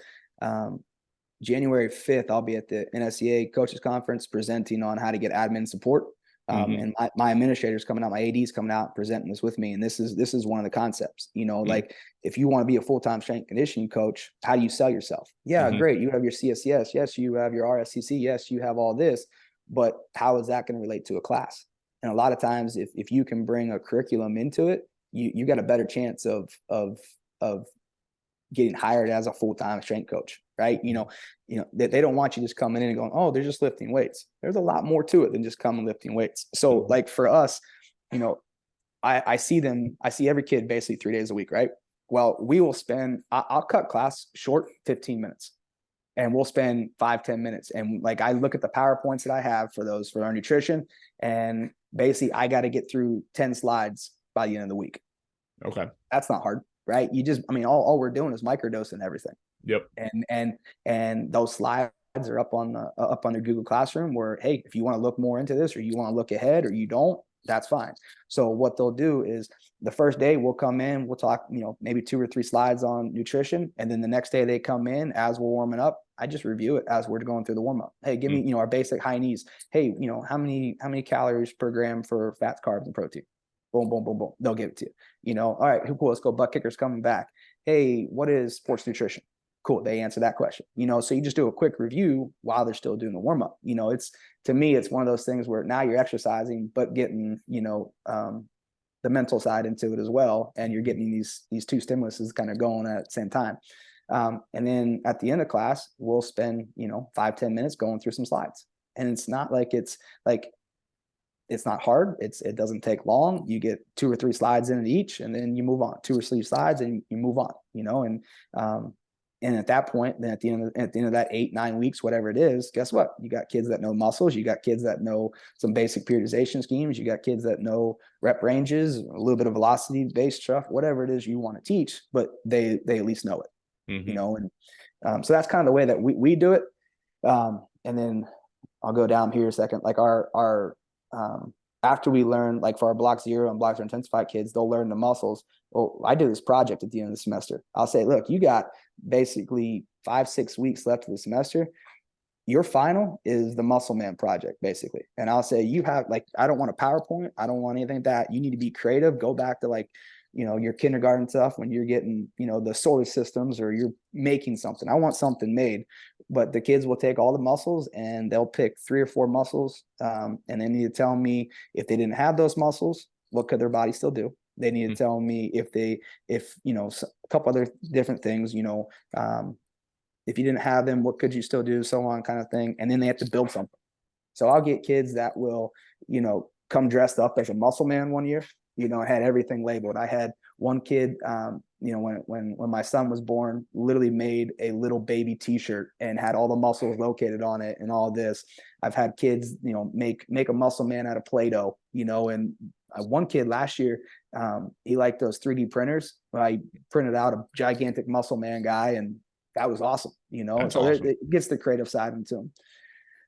January 5th, I'll be at the NSCA Coaches Conference presenting on how to get admin support. And my administrators coming out, my ADs coming out, presenting this with me. And this is one of the concepts, like if you want to be a full-time strength conditioning coach, how do you sell yourself? Yeah, great. You have your CSCS. Yes, you have your RSCC. Yes, you have all this, but how is that going to relate to a class? And a lot of times if you can bring a curriculum into it, you got a better chance of getting hired as a full-time strength coach, right? They don't want you just coming in and going, oh, they're just lifting weights. There's a lot more to it than just coming lifting weights. So like for us, I see every kid basically 3 days a week, right? Well, we will I'll cut class short 15 minutes and we'll spend 5-10 minutes. And like, I look at the PowerPoints that I have for our nutrition, and basically I got to get through 10 slides by the end of the week. Okay. That's not hard. Right. All we're doing is microdosing everything. Yep. And those slides are up on their Google Classroom where, hey, if you want to look more into this or you want to look ahead or you don't, that's fine. So what they'll do is the first day we'll come in, we'll talk, maybe 2 or 3 slides on nutrition. And then the next day they come in as we're warming up. I just review it as we're going through the warm up. Hey, give me, our basic high knees. Hey, how many calories per gram for fats, carbs, and protein? Boom, boom, boom, boom. They'll give it to you. All right, cool. Let's go. Butt kickers coming back. Hey, what is sports nutrition? Cool. They answer that question. So you just do a quick review while they're still doing the warm up. To me, it's one of those things where now you're exercising, but getting, the mental side into it as well. And you're getting these 2 stimuluses kind of going at the same time. And then at the end of class, we'll spend, 5-10 minutes going through some slides. And it's not it's not hard. It doesn't take long. You get 2 or 3 slides in each, and then you move on. 2 or 3 slides, and you move on. And at that point, then at the end of that 8-9 weeks, whatever it is, guess what? You got kids that know muscles. You got kids that know some basic periodization schemes. You got kids that know rep ranges, a little bit of velocity based stuff, whatever it is you want to teach, but they at least know it. So that's kind of the way that we do it. And then I'll go down here a second. Like our after we learn, like for our block 0 and block 0 intensified kids, they'll learn the muscles. Well, I do this project at the end of the semester. I'll say, look, you got basically 5-6 weeks left of the semester. Your final is the Muscle Man project, basically. And I'll say, you have, like, I don't want a PowerPoint. I don't want anything like that. You need to be creative. Go back to your kindergarten stuff when you're getting, the solar systems or you're making something. I want something made but the kids will take all the muscles and they'll pick 3 or 4 muscles. And they need to tell me if they didn't have those muscles, what could their body still do? They need to tell me if you know, a couple other different things, you know, if you didn't have them, what could you still do? So on, kind of thing. And then they have to build something. So I'll get kids that will, you know, come dressed up as a muscle man one year. You know, I had everything labeled. I had one kid, you know, when my son was born, literally made a little baby T-shirt and had all the muscles located on it and all this. I've had kids, you know, make a muscle man out of Play-Doh, you know, and one kid last year, he liked those 3D printers. I printed out a gigantic muscle man guy, and that was awesome, you know. That's so awesome. It gets the creative side into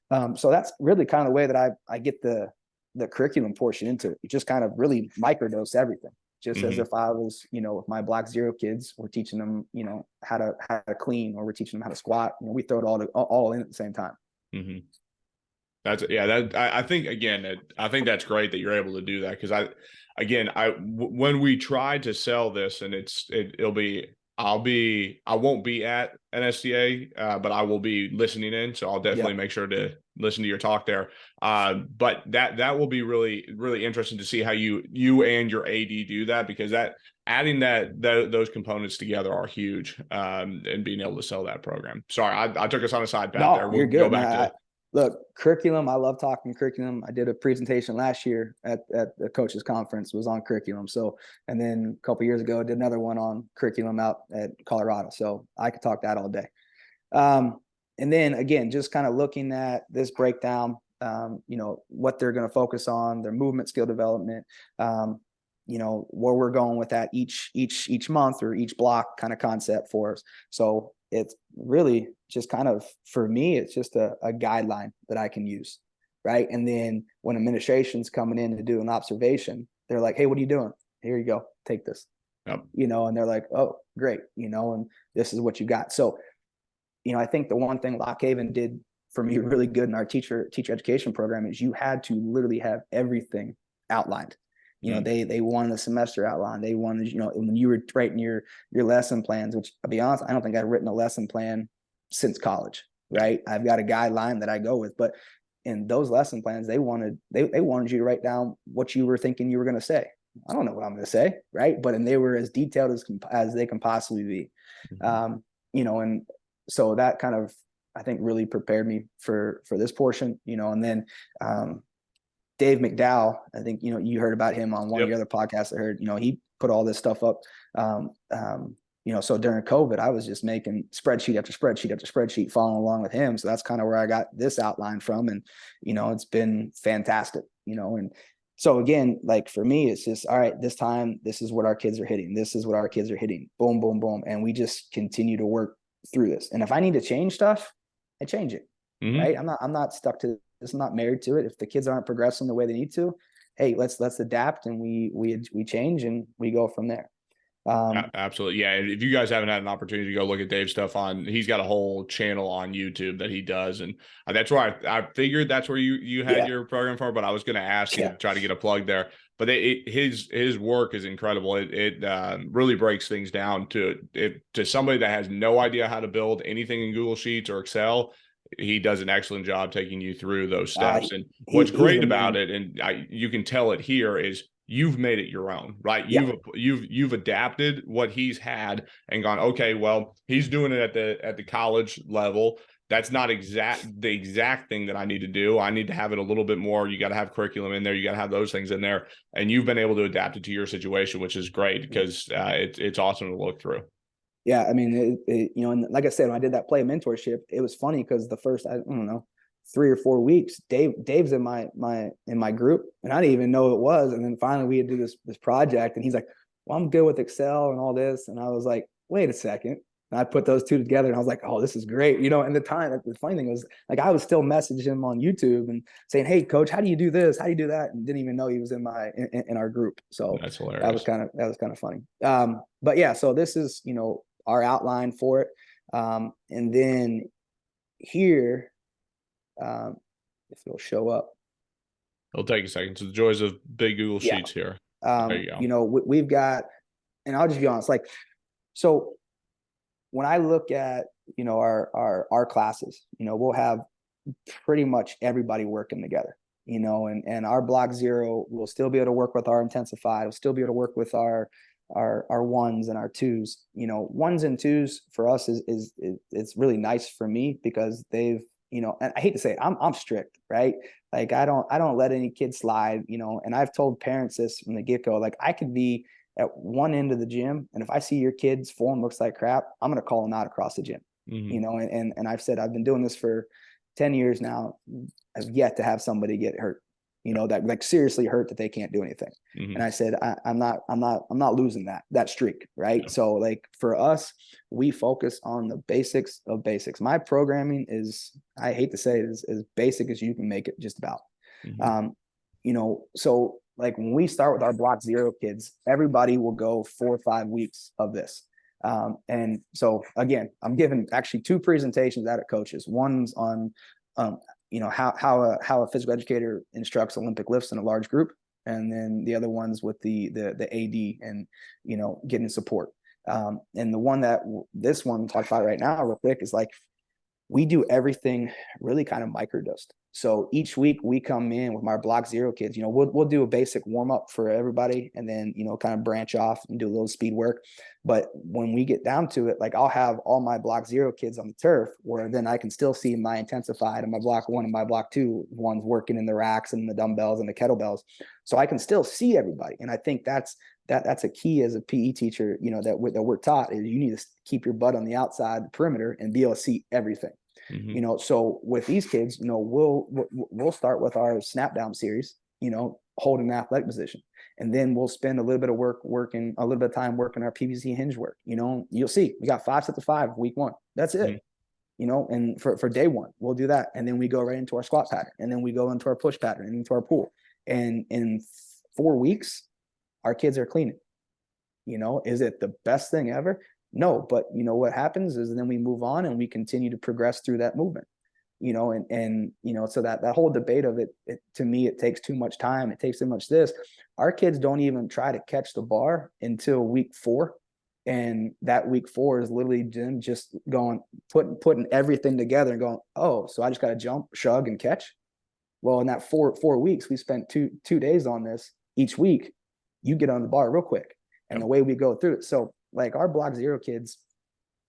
them. So that's really kind of the way that I get the curriculum portion into it. You just kind of really microdose everything, just as if I was, you know, with my Block Zero kids, we're teaching them, you know, how to clean, or we're teaching them how to squat. You know, we throw it all in at the same time. I think, again, I think that's great that you're able to do that. Cause when we try to sell this, and I won't be at NSTA, but I will be listening in. So I'll definitely make sure to listen to your talk there. But that will be really, really interesting to see how you and your AD do that, because adding those components together are huge, and being able to sell that program. Sorry, I took us on a side path there. We'll you're good. Go back to look, curriculum. I love talking curriculum. I did a presentation last year at the coaches conference, was on curriculum. So, and then a couple of years ago, I did another one on curriculum out at Colorado. So I could talk that all day. And then again, just kind of looking at this breakdown, you know, what they're going to focus on, their movement skill development, you know, where we're going with that each month or each block kind of concept for us. So it's really just kind of, for me, it's just a guideline that I can use. Right. And then when administration's coming in to do an observation, they're like, hey, what are you doing? Here you go. Take this. Yep. You know, and they're like, oh, great. You know, and this is what you got. So, you know, I think the one thing Lock Haven did for me really good in our teacher education program is you had to literally have everything outlined. You know, they wanted a semester outline. They wanted, you know, when you were writing your lesson plans, which, I'll be honest, I don't think I've written a lesson plan since college, right? I've got a guideline that I go with, but in those lesson plans, they wanted you to write down what you were thinking you were going to say. I don't know what I'm going to say, right? And they were as detailed as they can possibly be. You know, and so that kind of, I think, really prepared me for this portion, you know. And then Dave McDowell, I think, you know, you heard about him on one of your other podcasts. I heard, you know, he put all this stuff up. You know, so during COVID, I was just making spreadsheet after spreadsheet after spreadsheet, following along with him. So that's kind of where I got this outline from. And, you know, it's been fantastic, you know. And so again, like for me, it's just, all right, this time, this is what our kids are hitting. This is what our kids are hitting. Boom, boom, boom. And we just continue to work through this. And if I need to change stuff, I change it. Right. I'm not stuck to this. I'm not married to it. If the kids aren't progressing the way they need to, hey, let's adapt, and we change, and we go from there. Absolutely. Yeah. If you guys haven't had an opportunity to go look at Dave's stuff he's got a whole channel on YouTube that he does. And that's where I figured that's where you had your program for, but I was going to ask you to try to get a plug there. But his work is incredible. It really breaks things down to somebody that has no idea how to build anything in Google Sheets or Excel. He does an excellent job taking you through those steps. And what's great about it, and you can tell it here, is you've made it your own, right? You've adapted what he's had and gone, okay, well, he's doing it at the college level. That's not the exact thing that I need to do. I need to have it a little bit more. You got to have curriculum in there. You got to have those things in there. And you've been able to adapt it to your situation, which is great, because it's awesome to look through. Yeah. I mean, you know, and like I said, when I did that play mentorship, it was funny because the first, I don't know, 3 or 4 weeks, Dave's in my group, and I didn't even know it was. And then finally we had to do this project, and he's like, well, I'm good with Excel and all this. And I was like, wait a second. And I put those two together, and I was like, oh, this is great. You know, and the funny thing was, like, I was still messaging him on YouTube and saying, hey, coach, how do you do this? How do you do that? And didn't even know he was in our group. So that's hilarious. That was kind of funny. But yeah, so this is, you know, our outline for it. And then here, if it'll show up, it'll take a second. So the joys of big Google Sheets here. There you go. You know, we've got, and I'll just be honest, like, so when I look at our classes, we'll have pretty much everybody working together, and our block zero will still be able to work with our intensified, will still be able to work with our ones and our twos. Ones and twos for us is it's really nice for me because they've, and I hate to say it, I'm strict, right? Like I don't let any kid slide, and I've told parents this from the get-go. Like I could be at one end of the gym, and if I see your kid's form looks like crap, I'm going to call them out across the gym. And I've said I've been doing this for 10 years now. I've yet to have somebody get hurt, that like seriously hurt that they can't do anything. And I said I'm not losing that streak, right? Yeah. So like for us, we focus on the basics of basics. My programming is, I hate to say it, is as basic as you can make it, just about. So like when we start with our block zero kids, everybody will go 4 or 5 weeks of this. And so again, I'm giving actually 2 presentations out at coaches. One's on, how a physical educator instructs Olympic lifts in a large group. And then the other one's with the AD and, getting support. And the one this one we'll talk about right now real quick is like, we do everything really kind of microdosed. So each week we come in with our block zero kids, we'll do a basic warm up for everybody and then, kind of branch off and do a little speed work. But when we get down to it, like I'll have all my block zero kids on the turf where then I can still see my intensified and my block 1 and my block 2 ones working in the racks and the dumbbells and the kettlebells. So I can still see everybody. And I think that's a key as a PE teacher, that we're taught is you need to keep your butt on the outside, the perimeter, and be able to see everything. So with these kids, we'll start with our snap down series, holding the athletic position. And then we'll spend a little bit of time working our PVC hinge work. You'll see we got 5 sets of 5 week 1. That's it. And for day 1, we'll do that. And then we go right into our squat pattern. And then we go into our push pattern and into our pull. And in 4 weeks, our kids are cleaning. Is it the best thing ever? No, but what happens is then we move on and we continue to progress through that movement, so that whole debate of it, to me, it takes too much time. It takes too much this. Our kids don't even try to catch the bar until week 4. And that week 4 is literally them just going, putting everything together and going, oh, so I just got to jump, shug, and catch. Well, in that 4 weeks, we spent two days on this each week. You get on the bar real quick. And the way we go through it. So like our block zero kids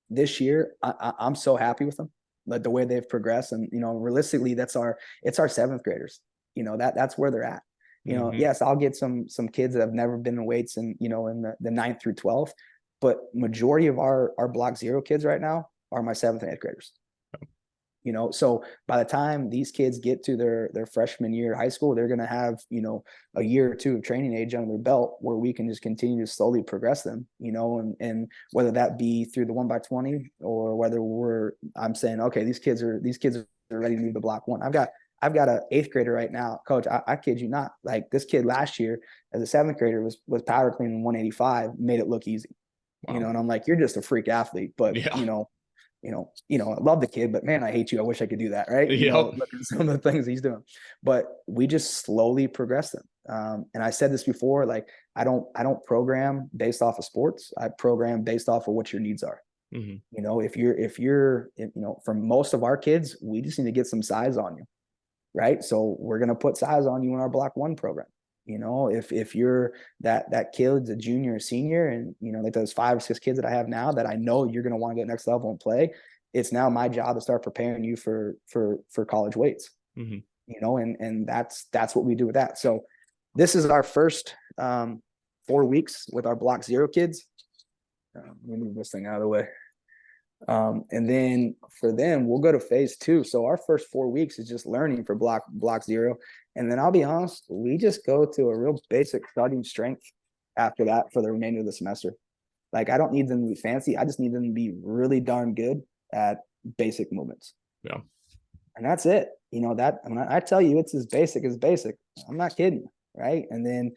this year, I'm so happy with them, like the way they've progressed. And, realistically, it's our 7th graders, that's where they're at. Yes, I'll get some kids that have never been in weights and, in the 9th through 12th, but majority of our block zero kids right now are my 7th and 8th graders. So by the time these kids get to their freshman year of high school, they're going to have, a year or 2 of training age under their belt where we can just continue to slowly progress them, and whether that be through the 1x20 or whether I'm saying, okay, these kids are ready to move to block 1. I've got an 8th grader right now, coach. I kid you not. Like this kid last year as a 7th grader was power cleaning 185, made it look easy, wow. And I'm like, you're just a freak athlete, but yeah. I love the kid, but man, I hate you. I wish I could do that. Right. Look at some of the things he's doing, but we just slowly progress them. And I said this before, like, I don't program based off of sports. I program based off of what your needs are. If you're, for most of our kids, we just need to get some size on you. Right. So we're going to put size on you in our block 1 program. If you're that kid's a junior or senior, and like those 5 or 6 kids that I have now that I know you're going to want to get next level and play, it's now my job to start preparing you for college weights. And that's what we do with that. So this is our first 4 weeks with our block zero kids. Let me move this thing out of the way. And then for them, we'll go to phase 2. So our first 4 weeks is just learning for block zero. And then I'll be honest, we just go to a real basic starting strength after that for the remainder of the semester. Like I don't need them to be fancy. I just need them to be really darn good at basic movements. Yeah. And that's it. That when I tell you it's as basic as basic, I'm not kidding. Right. And then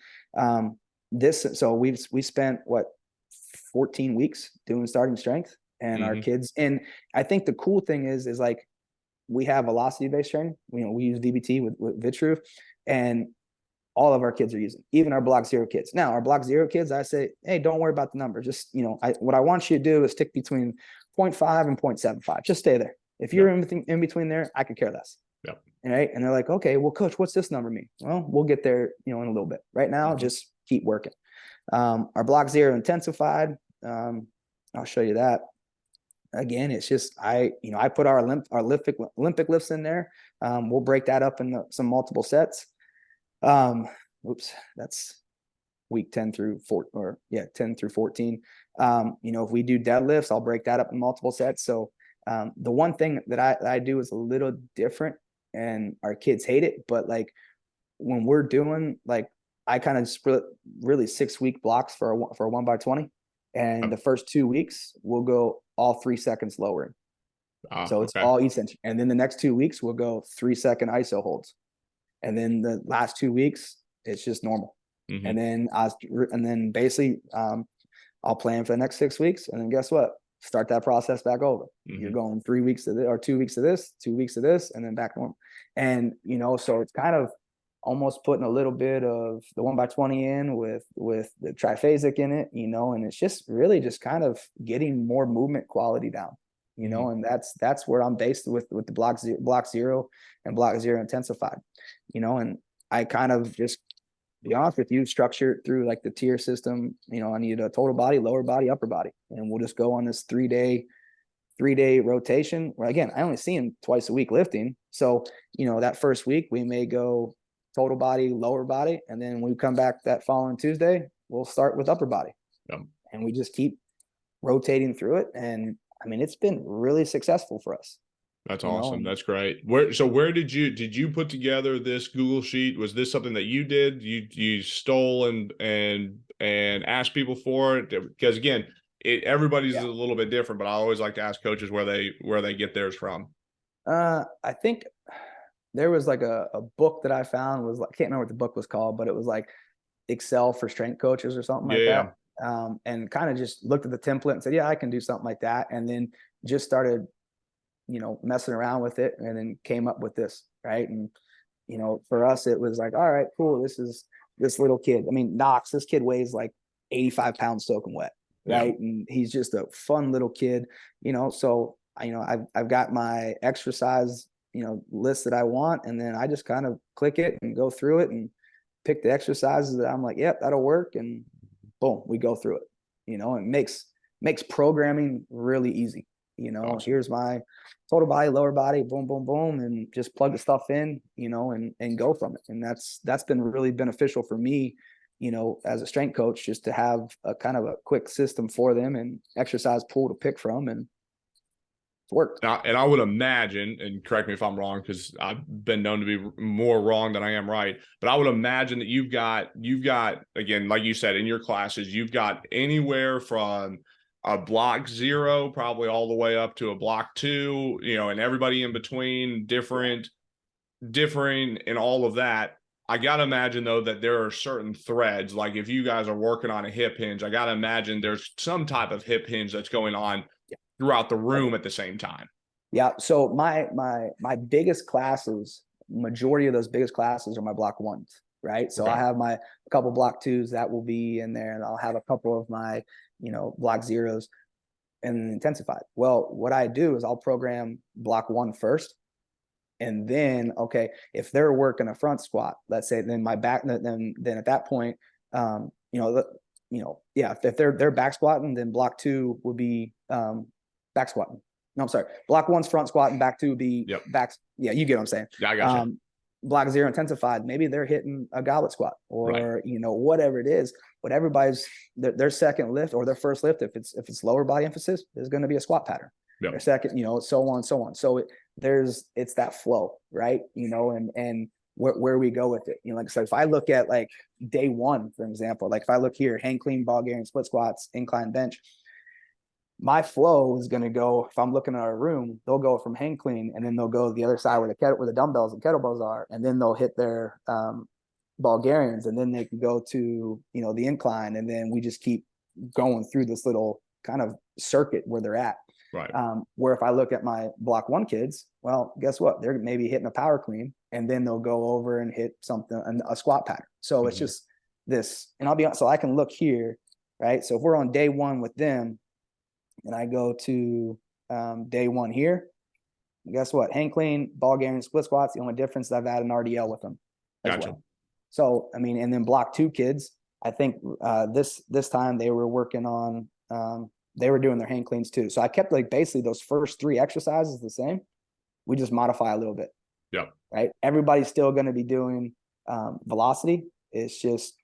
so we spent 14 weeks doing starting strength. And our kids, and I think the cool thing is like we have velocity-based training. We use VBT with Vitruve, and all of our kids are using, even our block zero kids. Now, our block zero kids, I say, hey, don't worry about the number. Just, what I want you to do is stick between 0.5 and 0.75. Just stay there. If you're in between there, I could care less. Yep. Right. And they're like, okay, well, coach, what's this number mean? Well, we'll get there, in a little bit. Right now, just keep working. Our block zero intensified. I'll show you that. Again, it's just I put our Olympic lifts in there. We'll break that up into some multiple sets. That's week 10 through 14, 10 through 14. If we do deadlifts, I'll break that up in multiple sets. So the one thing that I do is a little different, and our kids hate it, but like when we're doing, like, I kind of split really 6-week blocks for a 1x20, and the first 2 weeks we'll go all 3 seconds lowering. So it's all eccentric. And then the next 2 weeks we'll go 3-second ISO holds. And then the last 2 weeks, it's just normal. And then basically I'll plan for the next 6 weeks. And then guess what? Start that process back over. You're going 3 weeks of this, or 2 weeks of this, 2 weeks of this, and then back normal. And, so it's kind of almost putting a little bit of the 1x20 in with the triphasic in it, and it's just really just kind of getting more movement quality down, and that's where I'm based with the block zero and block zero intensified, and I kind of just, be honest with you, structure it through like the tier system. I need a total body, lower body, upper body, and we'll just go on this 3-day rotation where, again, I only see him twice a week lifting. So, that first week we may go total body, lower body. And then when we come back that following Tuesday, we'll start with upper body. And we just keep rotating through it. And I mean, it's been really successful for us. That's awesome. That's great. Where did you put together this Google sheet? Was this something that you did? You stole and asked people for it? Because again, everybody's a little bit different, but I always like to ask coaches where they get theirs from. I think there was like a book that I found, I can't remember what the book was called, but it was like Excel for strength coaches or something like that. And kind of just looked at the template and said, yeah, I can do something like that. And then just started, messing around with it, and then came up with this. Right. And, for us, it was like, all right, cool. This is this little kid. I mean, Knox, this kid weighs like 85 pounds soaking wet. Right. And he's just a fun little kid, so I've got my exercise, list that I want. And then I just kind of click it and go through it and pick the exercises that I'm like, yep, that'll work. And boom, we go through it, it makes programming really easy. Awesome. Here's my total body, lower body, boom, boom, boom, and just plug the stuff in, and go from it. And that's been really beneficial for me, as a strength coach, just to have a kind of a quick system for them and exercise pool to pick from, and it's worked. And I would imagine, and correct me if I'm wrong, because I've been known to be more wrong than I am right, but I would imagine that you've got, again, like you said, in your classes, you've got anywhere from a block zero, probably all the way up to a block 2, and everybody in between, differing and all of that. I got to imagine, though, that there are certain threads. Like if you guys are working on a hip hinge, I got to imagine there's some type of hip hinge that's going on throughout the room at the same time. Yeah. So my biggest classes, majority of those biggest classes are my block 1s. Right. So I have a couple block 2s that will be in there, and I'll have a couple of my, block 0s and intensified. Well, what I do is I'll program block 1 first. And then, okay, if they're working a front squat, let's say, then my back, then at that point, if they're back squatting, then block 2 would be back squatting. No, I'm sorry. Block 1's front squat and back 2 would be back. Yeah, you get what I'm saying. Yeah, I got you. Block 0 intensified, maybe they're hitting a goblet squat or whatever it is, but everybody's their second lift or their first lift, if it's lower body emphasis, is going to be a squat pattern. Their second, so on. So it's that flow, right? And where we go with it. Like I said, if I look at like day 1, for example, like if I look here, hang clean, Bulgarian split squats, incline bench, my flow is going to go, if I'm looking at our room, they'll go from hang clean, and then they'll go to the other side where the dumbbells and kettlebells are, and then they'll hit their Bulgarians, and then they can go to, the incline, and then we just keep going through this little kind of circuit where they're at. Right. Where if I look at my block 1 kids, well, guess what? They're maybe hitting a power clean, and then they'll go over and hit a squat pattern. So it's just this, and I'll be honest, so I can look here, right? So if we're on day 1 with them, and I go to day one here. And guess what? Hang clean, ball game, split squats. The only difference is I've had an RDL with them as Gotcha. well. So, I mean, and then block 2 kids, I think this time they were working on, they were doing their hang cleans too. So I kept like basically those first 3 exercises the same. We just modify a little bit. Yeah. Right. Everybody's still going to be doing velocity. It's just,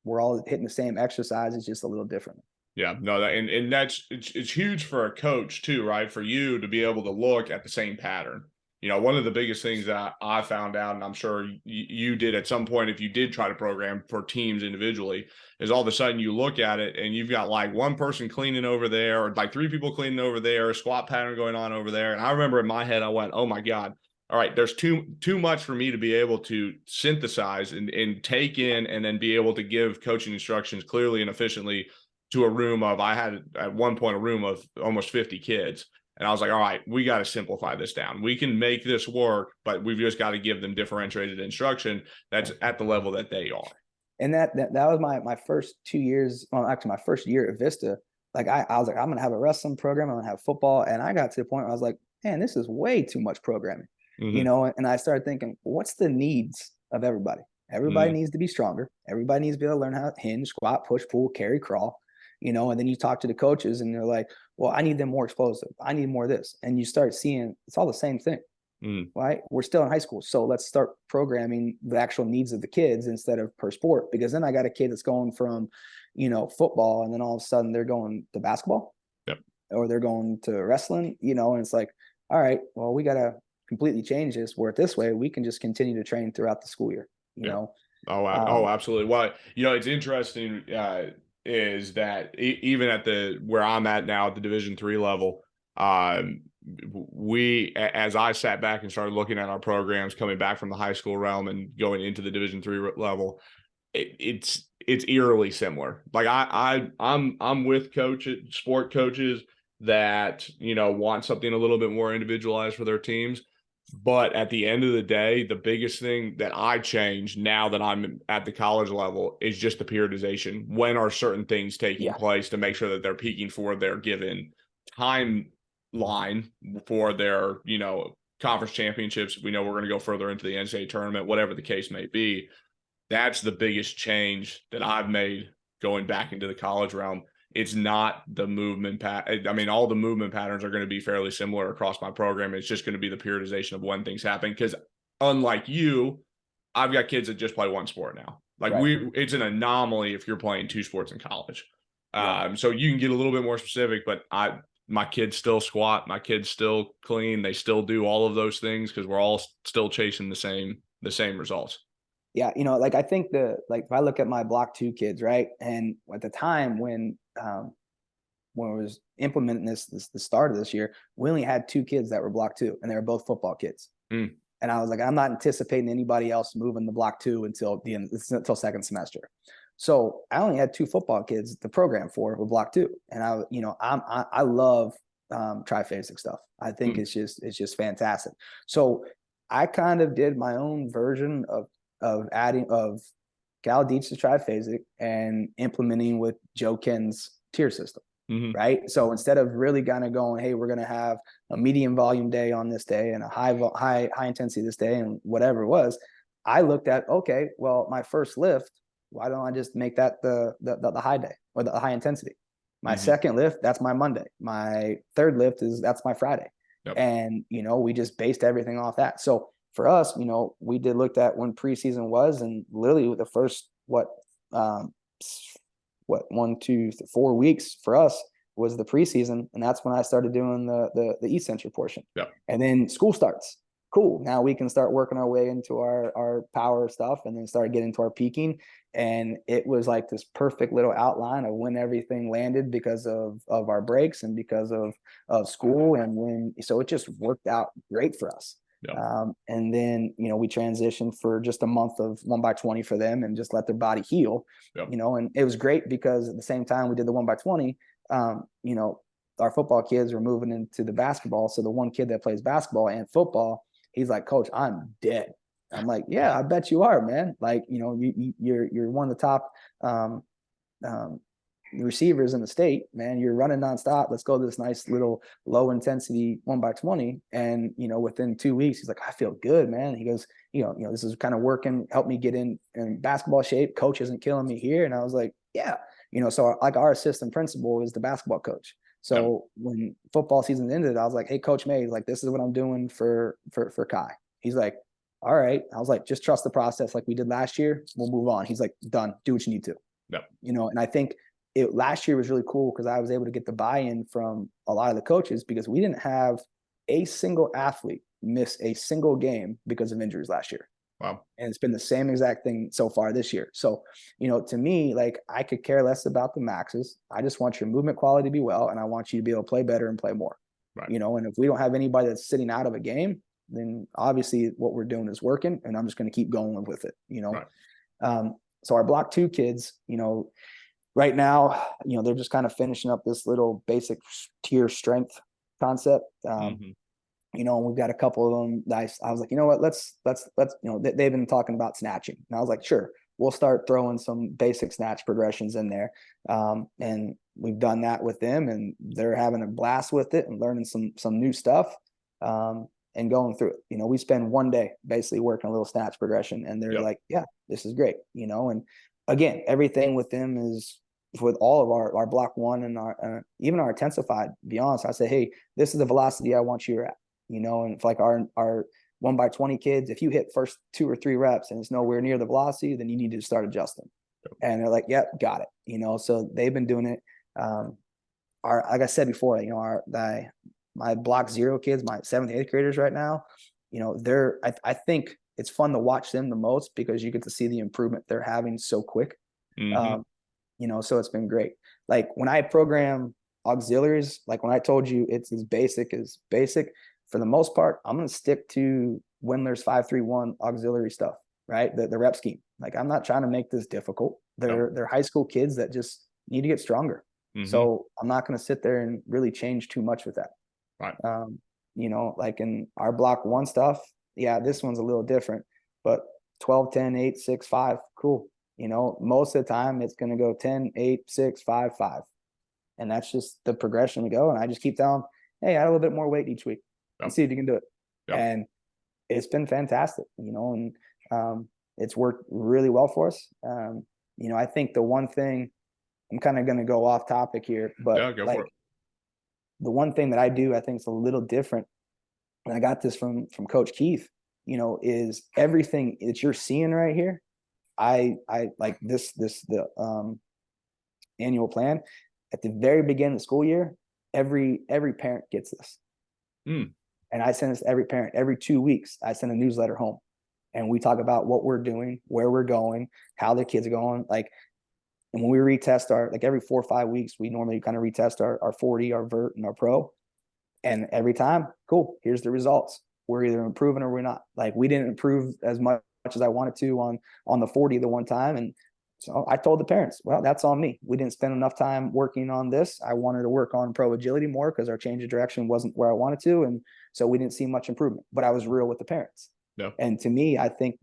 we're all hitting the same exercise. It's just a little different. Yeah, no, and that's it's huge for a coach too, right? For you to be able to look at the same pattern. You know, one of the biggest things that I found out, and I'm sure you did at some point if you did try to program for teams individually, is all of a sudden you look at it and you've got like one person cleaning over there, or like 3 people cleaning over there, a squat pattern going on over there. And I remember in my head, I went, oh my God, all right, there's too much for me to be able to synthesize and take in and then be able to give coaching instructions clearly and efficiently to a room of, I had at one point a room of almost 50 kids. And I was like, all right, we got to simplify this down. We can make this work, but we've just got to give them differentiated instruction that's at the level that they are. And that was my first 2 years. Well, actually my first year at Vista. Like I was like, I'm going to have a wrestling program. I'm going to have football. And I got to the point where I was like, man, this is way too much programming, you know? And I started thinking, what's the needs of everybody? Everybody needs to be stronger. Everybody needs to be able to learn how to hinge, squat, push, pull, carry, crawl. You know, and then you talk to the coaches and they're like, well, I need them more explosive. I need more of this. And you start seeing it's all the same thing, right? We're still in high school. So let's start programming the actual needs of the kids instead of per sport, because then I got a kid that's going from, you know, football, and then all of a sudden they're going to basketball or they're going to wrestling, you know, and it's like, all right, well, we got to completely change this. Where this way we can just continue to train throughout the school year, you know? Oh, absolutely. Well, you know, it's interesting, is that even at where I'm at now at the Division III level, as I sat back and started looking at our programs coming back from the high school realm and going into the Division III level, it's eerily similar. Like I'm with sport coaches that, you know, want something a little bit more individualized for their teams. But at the end of the day, the biggest thing that I change now that I'm at the college level is just the periodization. When are certain things taking place to make sure that they're peaking for their given timeline for their, you know, conference championships? We know we're going to go further into the NCAA tournament, whatever the case may be. That's the biggest change that I've made going back into the college realm. It's not the movement I mean, all the movement patterns are going to be fairly similar across my program. It's just going to be the periodization of when things happen. Because unlike you, I've got kids that just play one sport now. Like it's an anomaly if you're playing 2 sports in college. So you can get a little bit more specific, but my kids still squat, my kids still clean, they still do all of those things because we're all still chasing the same results. Yeah, you know, like I think if I look at my block 2 kids, right, and at the time when I was implementing the start of this year, we only had 2 kids that were block 2, and they were both football kids. And I was like, I'm not anticipating anybody else moving the block 2 until until second semester. So I only had 2 football kids to program for with block 2, and I love triphasic stuff. I think it's just fantastic. So I kind of did my own version of Cal Dietz to triphasic and implementing with Joe Ken's tier system, right? So instead of really kind of going, hey, we're going to have a medium volume day on this day and a high intensity this day and whatever it was, I looked at, okay, well, my first lift, why don't I just make that the high day or the high intensity? My second lift, that's my Monday. My third lift that's my Friday. And, you know, we just based everything off that. So for us, you know, we looked at when preseason was, and literally the first 1, 2, 4 weeks for us was the preseason, and that's when I started doing the eccentric portion. And then school starts. Cool. Now we can start working our way into our power stuff, and then start getting to our peaking. And it was like this perfect little outline of when everything landed because of our breaks and because of school, and so it just worked out great for us. And then, you know, we transitioned for just a month of 1x20 for them and just let their body heal, you know, and it was great because at the same time we did the 1x20, you know, our football kids were moving into the basketball. So the one kid that plays basketball and football, he's like, Coach, I'm dead. I'm like, yeah, I bet you are, man. Like, you know, you're one of the top, receivers in the state, man, you're running nonstop. Let's go to this nice little low intensity 1x20. And, within 2 weeks, he's like, I feel good, man. He goes, this is kind of working, help me get in basketball shape. Coach isn't killing me here. And I was like, yeah, so like our assistant principal is the basketball coach. So when football season ended, I was like, hey, Coach May, like, this is what I'm doing for Kai. He's like, all right. I was like, just trust the process like we did last year. We'll move on. He's like, done. Do what you need to. Yep. And I think last year was really cool because I was able to get the buy-in from a lot of the coaches because we didn't have a single athlete miss a single game because of injuries last year. Wow. And it's been the same exact thing so far this year. So, to me, like, I could care less about the maxes. I just want your movement quality to be well, and I want you to be able to play better and play more. Right. And if we don't have anybody that's sitting out of a game, then obviously what we're doing is working, and I'm just going to keep going with it, Right. So our block 2 kids, right now, they're just kind of finishing up this little basic tier strength concept. And we've got a couple of them that I was like, you know what, let's, they've been talking about snatching. And I was like, sure, we'll start throwing some basic snatch progressions in there. And we've done that with them, and they're having a blast with it and learning some new stuff. And going through it, we spend one day basically working a little snatch progression, and they're like, yeah, this is great. And again, everything with them is with all of our block 1 and our, even our intensified, to be honest, I say, hey, this is the velocity I want you at, and if like our 1x20 kids, if you hit first 2 or 3 reps and it's nowhere near the velocity, then you need to start adjusting. And they're like, yep, got it. So they've been doing it. Like I said before, my block 0 kids, my 7th, 8th graders right now, I think it's fun to watch them the most because you get to see the improvement they're having so quick. So it's been great. Like when I program auxiliaries, like when I told you it's as basic as basic, for the most part, I'm going to stick to Windler's 5-3-1 auxiliary stuff, right? The rep scheme. Like, I'm not trying to make this difficult. They're high school kids that just need to get stronger. So I'm not going to sit there and really change too much with that. Right. Like in our block 1 stuff, yeah, this one's a little different, but 12, 10, 8, 6, 5, cool. Most of the time it's going to go 10, 8, 6, 5, 5. And that's just the progression we go. And I just keep telling them, hey, add a little bit more weight each week and see if you can do it. And it's been fantastic, and it's worked really well for us. I think the one thing, I'm kind of going to go off topic here, but go for it. The one thing that I do, I think is a little different, and I got this from Coach Keith, is everything that you're seeing right here. I like the annual plan at the very beginning of the school year. Every parent gets this. And I send this to every parent. Every 2 weeks, I send a newsletter home, and we talk about what we're doing, where we're going, how the kids are going. Like, and when we retest every 4 or 5 weeks, we normally kind of retest our 40, our vert, and our pro. And every time, cool, here's the results. We're either improving or we're not. Like, we didn't improve as much as I wanted to on the 40 the one time. And so I told the parents, well, that's on me. We didn't spend enough time working on this. I wanted to work on pro agility more because our change of direction wasn't where I wanted to. And so we didn't see much improvement, but I was real with the parents. No. And to me, I think,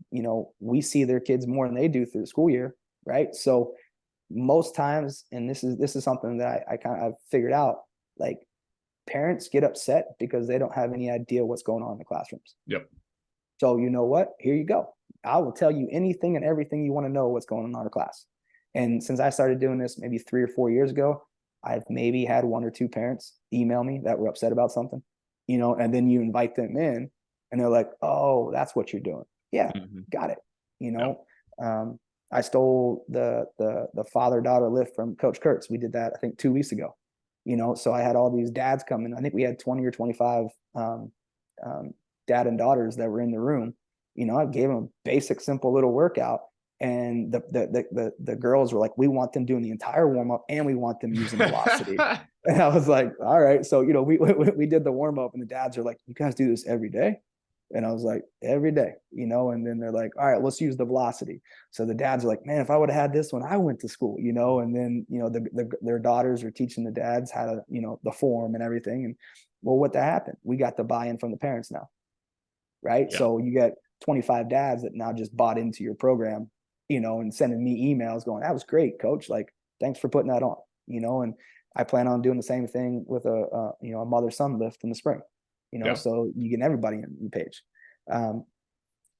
we see their kids more than they do through the school year. Right. So most times, and this is something that I've figured out, like, parents get upset because they don't have any idea what's going on in the classrooms. Yep. So you know what? Here you go. I will tell you anything and everything you want to know what's going on in our class. And since I started doing this maybe 3 or 4 years ago, I've maybe had 1 or 2 parents email me that were upset about something, and then you invite them in and they're like, oh, that's what you're doing. Yeah, got it. I stole the father-daughter lift from Coach Kurtz. We did that, I think, 2 weeks ago. So I had all these dads come in. I think we had 20 or 25 dad and daughters that were in the room. I gave them a basic, simple little workout, and the girls were like, we want them doing the entire warm-up and we want them using velocity. And I was like, all right. So, we did the warm-up, and the dads are like, you guys do this every day? And I was like, every day, and then they're like, all right, let's use the velocity. So the dads are like, man, if I would have had this when I went to school, and then, their daughters are teaching the dads how to, the form and everything. And well, what that happened? We got the buy-in from the parents now. Right. Yeah. So you get 25 dads that now just bought into your program, and sending me emails going, that was great, coach. Like, thanks for putting that on. and I plan on doing the same thing with a mother-son lift in the spring, Yeah. so you get everybody in the page.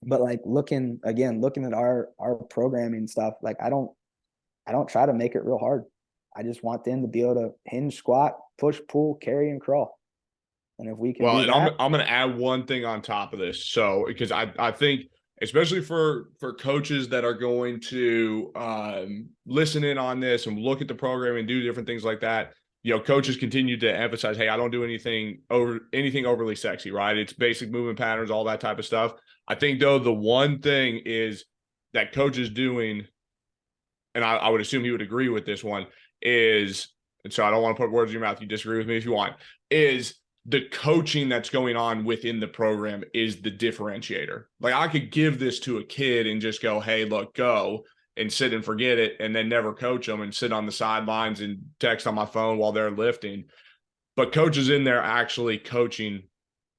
But like looking at our programming stuff, like I don't try to make it real hard. I just want them to be able to hinge, squat, push, pull, carry, and crawl. And if we can do that, I'm going to add one thing on top of this. So, because I think, especially for coaches that are going to listen in on this and look at the program and do different things like that, coaches continue to emphasize, hey, I don't do anything overly sexy, right? It's basic movement patterns, all that type of stuff. I think, though, the one thing is that coach is doing, and I would assume he would agree with this one, is, and so I don't want to put words in your mouth, you disagree with me if you want, is the coaching that's going on within the program is the differentiator. Like, I could give this to a kid and just go, hey, look, go, and sit and forget it, and then never coach them and sit on the sidelines and text on my phone while they're lifting. But coach is in there actually coaching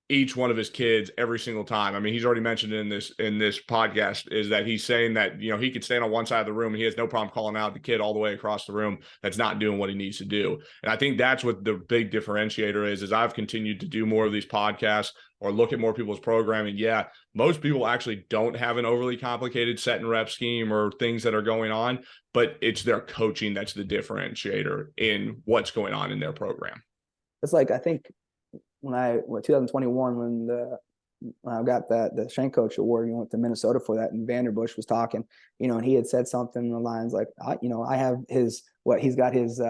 each one of his kids every single time. I mean, he's already mentioned in this podcast is that he's saying that, he could stand on one side of the room and he has no problem calling out the kid all the way across the room that's not doing what he needs to do. And I think that's what the big differentiator is I've continued to do more of these podcasts or look at more people's programming. Yeah, most people actually don't have an overly complicated set and rep scheme or things that are going on, but it's their coaching that's the differentiator in what's going on in their program. It's like, I think, when 2021, when I got the strength coach award, went to Minnesota for that, and Vanderbush was talking, and he had said something in the lines like, I have he's got his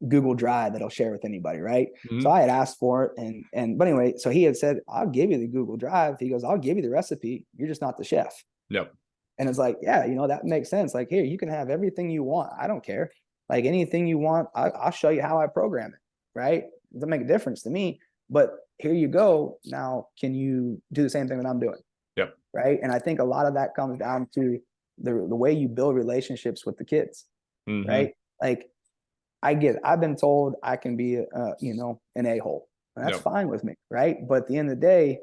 Google Drive that he'll share with anybody, right? Mm-hmm. So I had asked for it, but anyway, so he had said, I'll give you the Google Drive. He goes, I'll give you the recipe. You're just not the chef. Yep. And it's like, yeah, that makes sense. Like, here, you can have everything you want. I don't care. Like, anything you want, I'll show you how I program it, right? It doesn't make a difference to me. But here you go. Now, can you do the same thing that I'm doing? Yep. Right. And I think a lot of that comes down to the way you build relationships with the kids. Mm-hmm. Right. Like, I've been told I can be, an a-hole. And that's fine with me. Right. But at the end of the day,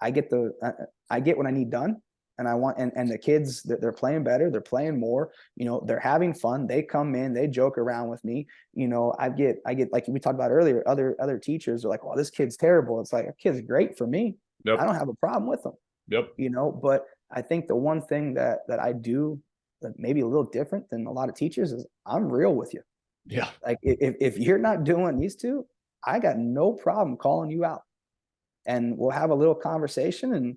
I get what I need done. And I want, and the kids, they're playing better. They're playing more, they're having fun. They come in, they joke around with me. I get, like we talked about earlier, other teachers are like, well, this kid's terrible. It's like, a kid's great for me. Yep. I don't have a problem with them. Yep. But I think the one thing that I do that maybe a little different than a lot of teachers is I'm real with you. Yeah. Like, if you're not doing these two, I got no problem calling you out, and we'll have a little conversation, and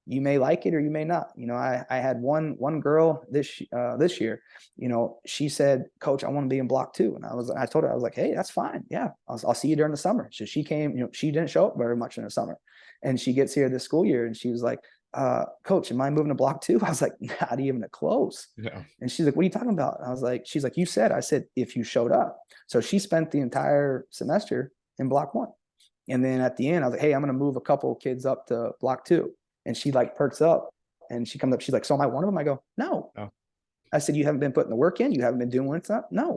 you may like it or you may not. I had one girl this year, she said, Coach, I want to be in block 2. And I told her, I was like, hey, that's fine. Yeah. I'll see you during the summer. So she came, she didn't show up very much in the summer, and she gets here this school year and she was like, Coach, am I moving to block 2? I was like, not even close. Yeah. And she's like, what are you talking about? I was like, she's like, you said, I said, if you showed up. So she spent the entire semester in block 1. And then at the end, I was like, hey, I'm going to move a couple of kids up to block 2. And she perks up and she comes up. She's like, so am I one of them? I go, no. I said, you haven't been putting the work in. You haven't been doing stuff. No.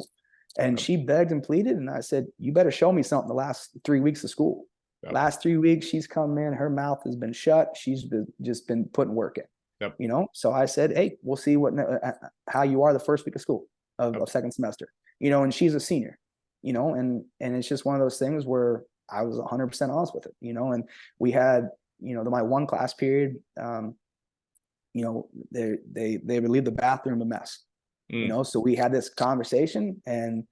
And she begged and pleaded. And I said, you better show me something the last 3 weeks of school. Yep. Last 3 weeks, she's come in, her mouth has been shut. She's just been putting work in, Yep. So I said, hey, we'll see how you are the first week of school of second semester, and she's a senior, and it's just one of those things where I was 100% honest with it, and we had, my one class period, they would leave the bathroom a mess, so we had this conversation and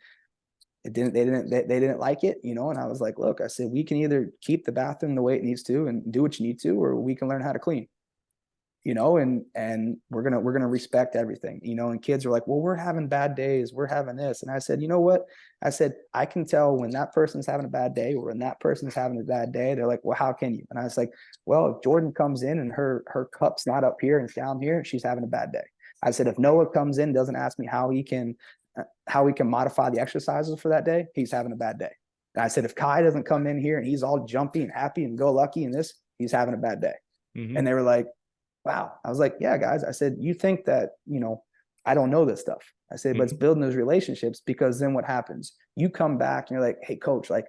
they didn't like it, and I was like, look, I said, we can either keep the bathroom the way it needs to and do what you need to, or we can learn how to clean, and we're going to respect everything, and kids are like, well, we're having bad days. We're having this. And I said, you know what? I said, I can tell when that person's having a bad day or when that person's having a bad day. They're like, well, how can you? And I was like, well, if Jordan comes in and her cup's not up here and it's down here, she's having a bad day. I said, if Noah comes in, doesn't ask me how he can modify the exercises for that day, he's having a bad day. And I said, if Kai doesn't come in here and he's all jumpy and happy and go lucky in this, he's having a bad day. Mm-hmm. And they were like, wow. I was like, yeah, guys. I said, you think that, I don't know this stuff. I said, but it's building those relationships, because then what happens? You come back and you're like, hey, Coach, like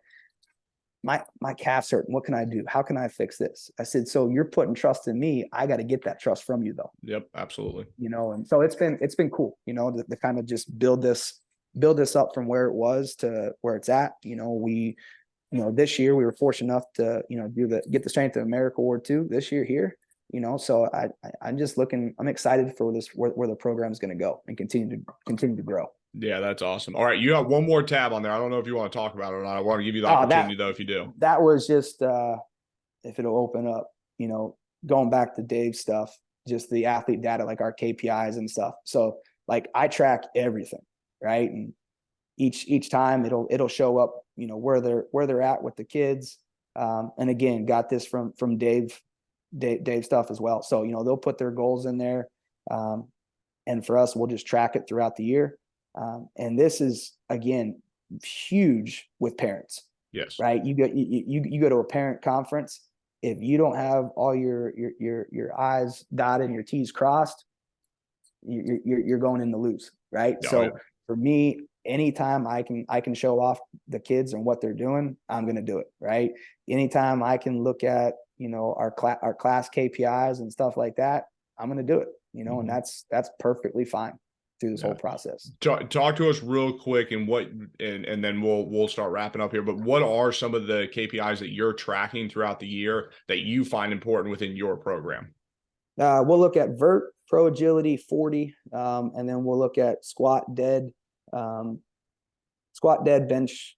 my calf's hurting. What can I do? How can I fix this? I said, so you're putting trust in me. I got to get that trust from you though. Yep, absolutely. And so it's been cool, to kind of just build this build this up from where it was to where it's at. This year we were fortunate enough to, get the Strength of America Award too this year here, so I'm just I'm excited for this, where the program is going to go and continue to grow. Yeah, that's awesome. All right. You have one more tab on there. I don't know if you want to talk about it or not. I want to give you the opportunity though, if you do. That was just, if it'll open up, going back to Dave's stuff, just the athlete data, like our KPIs and stuff. So like I track everything, right? And each time it'll show up, where they're at with the kids. And again, got this from Dave stuff as well. So, they'll put their goals in there. And for us, we'll just track it throughout the year. And this is, again, huge with parents. Yes. Right. You go to a parent conference. If you don't have all your I's dotted and your T's crossed, you're going in to lose. Right. Oh, so yeah. For me, anytime I can show off the kids and what they're doing, I'm going to do it. Right. Anytime I can look at, our class KPIs and stuff like that, I'm going to do it, and that's perfectly fine through this whole process. Talk to us real quick and then we'll start wrapping up here. But what are some of the KPIs that you're tracking throughout the year that you find important within your program? We'll look at vert, pro agility, 40, and then we'll look at squat, dead, bench,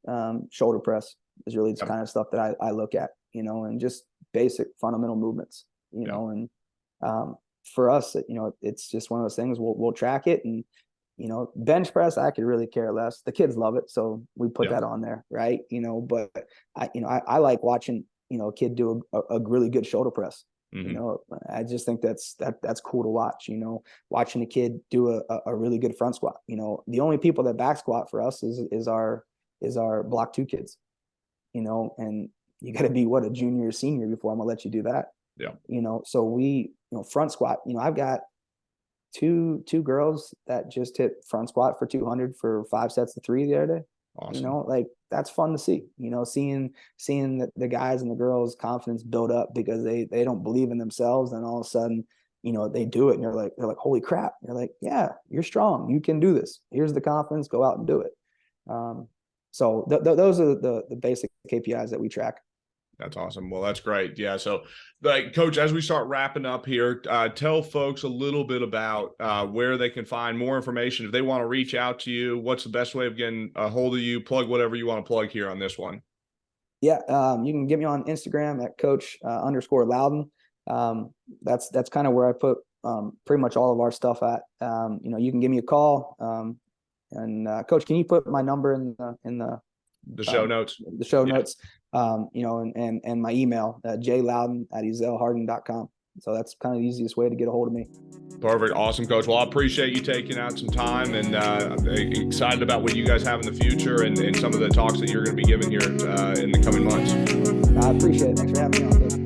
shoulder press is really the kind of stuff that I look at, and just basic fundamental movements, and for us, it's just one of those things. We'll track it, and bench press, I could really care less. The kids love it, so we put that on there, right? But I like watching a kid do a really good shoulder press. I just think that's cool to watch. Watching a kid do a really good front squat. The only people that back squat for us is our block 2 kids. And you got to be a junior or senior before I'm gonna let you do that. Yeah. So we front squat. I've got two girls that just hit front squat for 200 for 5 sets of 3 the other day. Awesome. That's fun to see, seeing the guys and the girls' confidence build up because they don't believe in themselves. And all of a sudden, they do it and they're like, holy crap. You're like, yeah, you're strong. You can do this. Here's the confidence, go out and do it. So those are the basic KPIs that we track. That's awesome. Well, that's great. Yeah. So, Coach, as we start wrapping up here, tell folks a little bit about where they can find more information. If they want to reach out to you, what's the best way of getting a hold of you? Plug whatever you want to plug here on this one. Yeah. You can get me on Instagram at Coach _Loudon. That's kind of where I put pretty much all of our stuff at. You can give me a call. And Coach, can you put my number in the show notes? The show notes. And my email, jloudon@ezell-harding.com. So that's kind of the easiest way to get a hold of me. Perfect. Awesome, Coach. Well, I appreciate you taking out some time, and I'm excited about what you guys have in the future and some of the talks that you're going to be giving here in the coming months. I appreciate it. Thanks for having me on, Coach.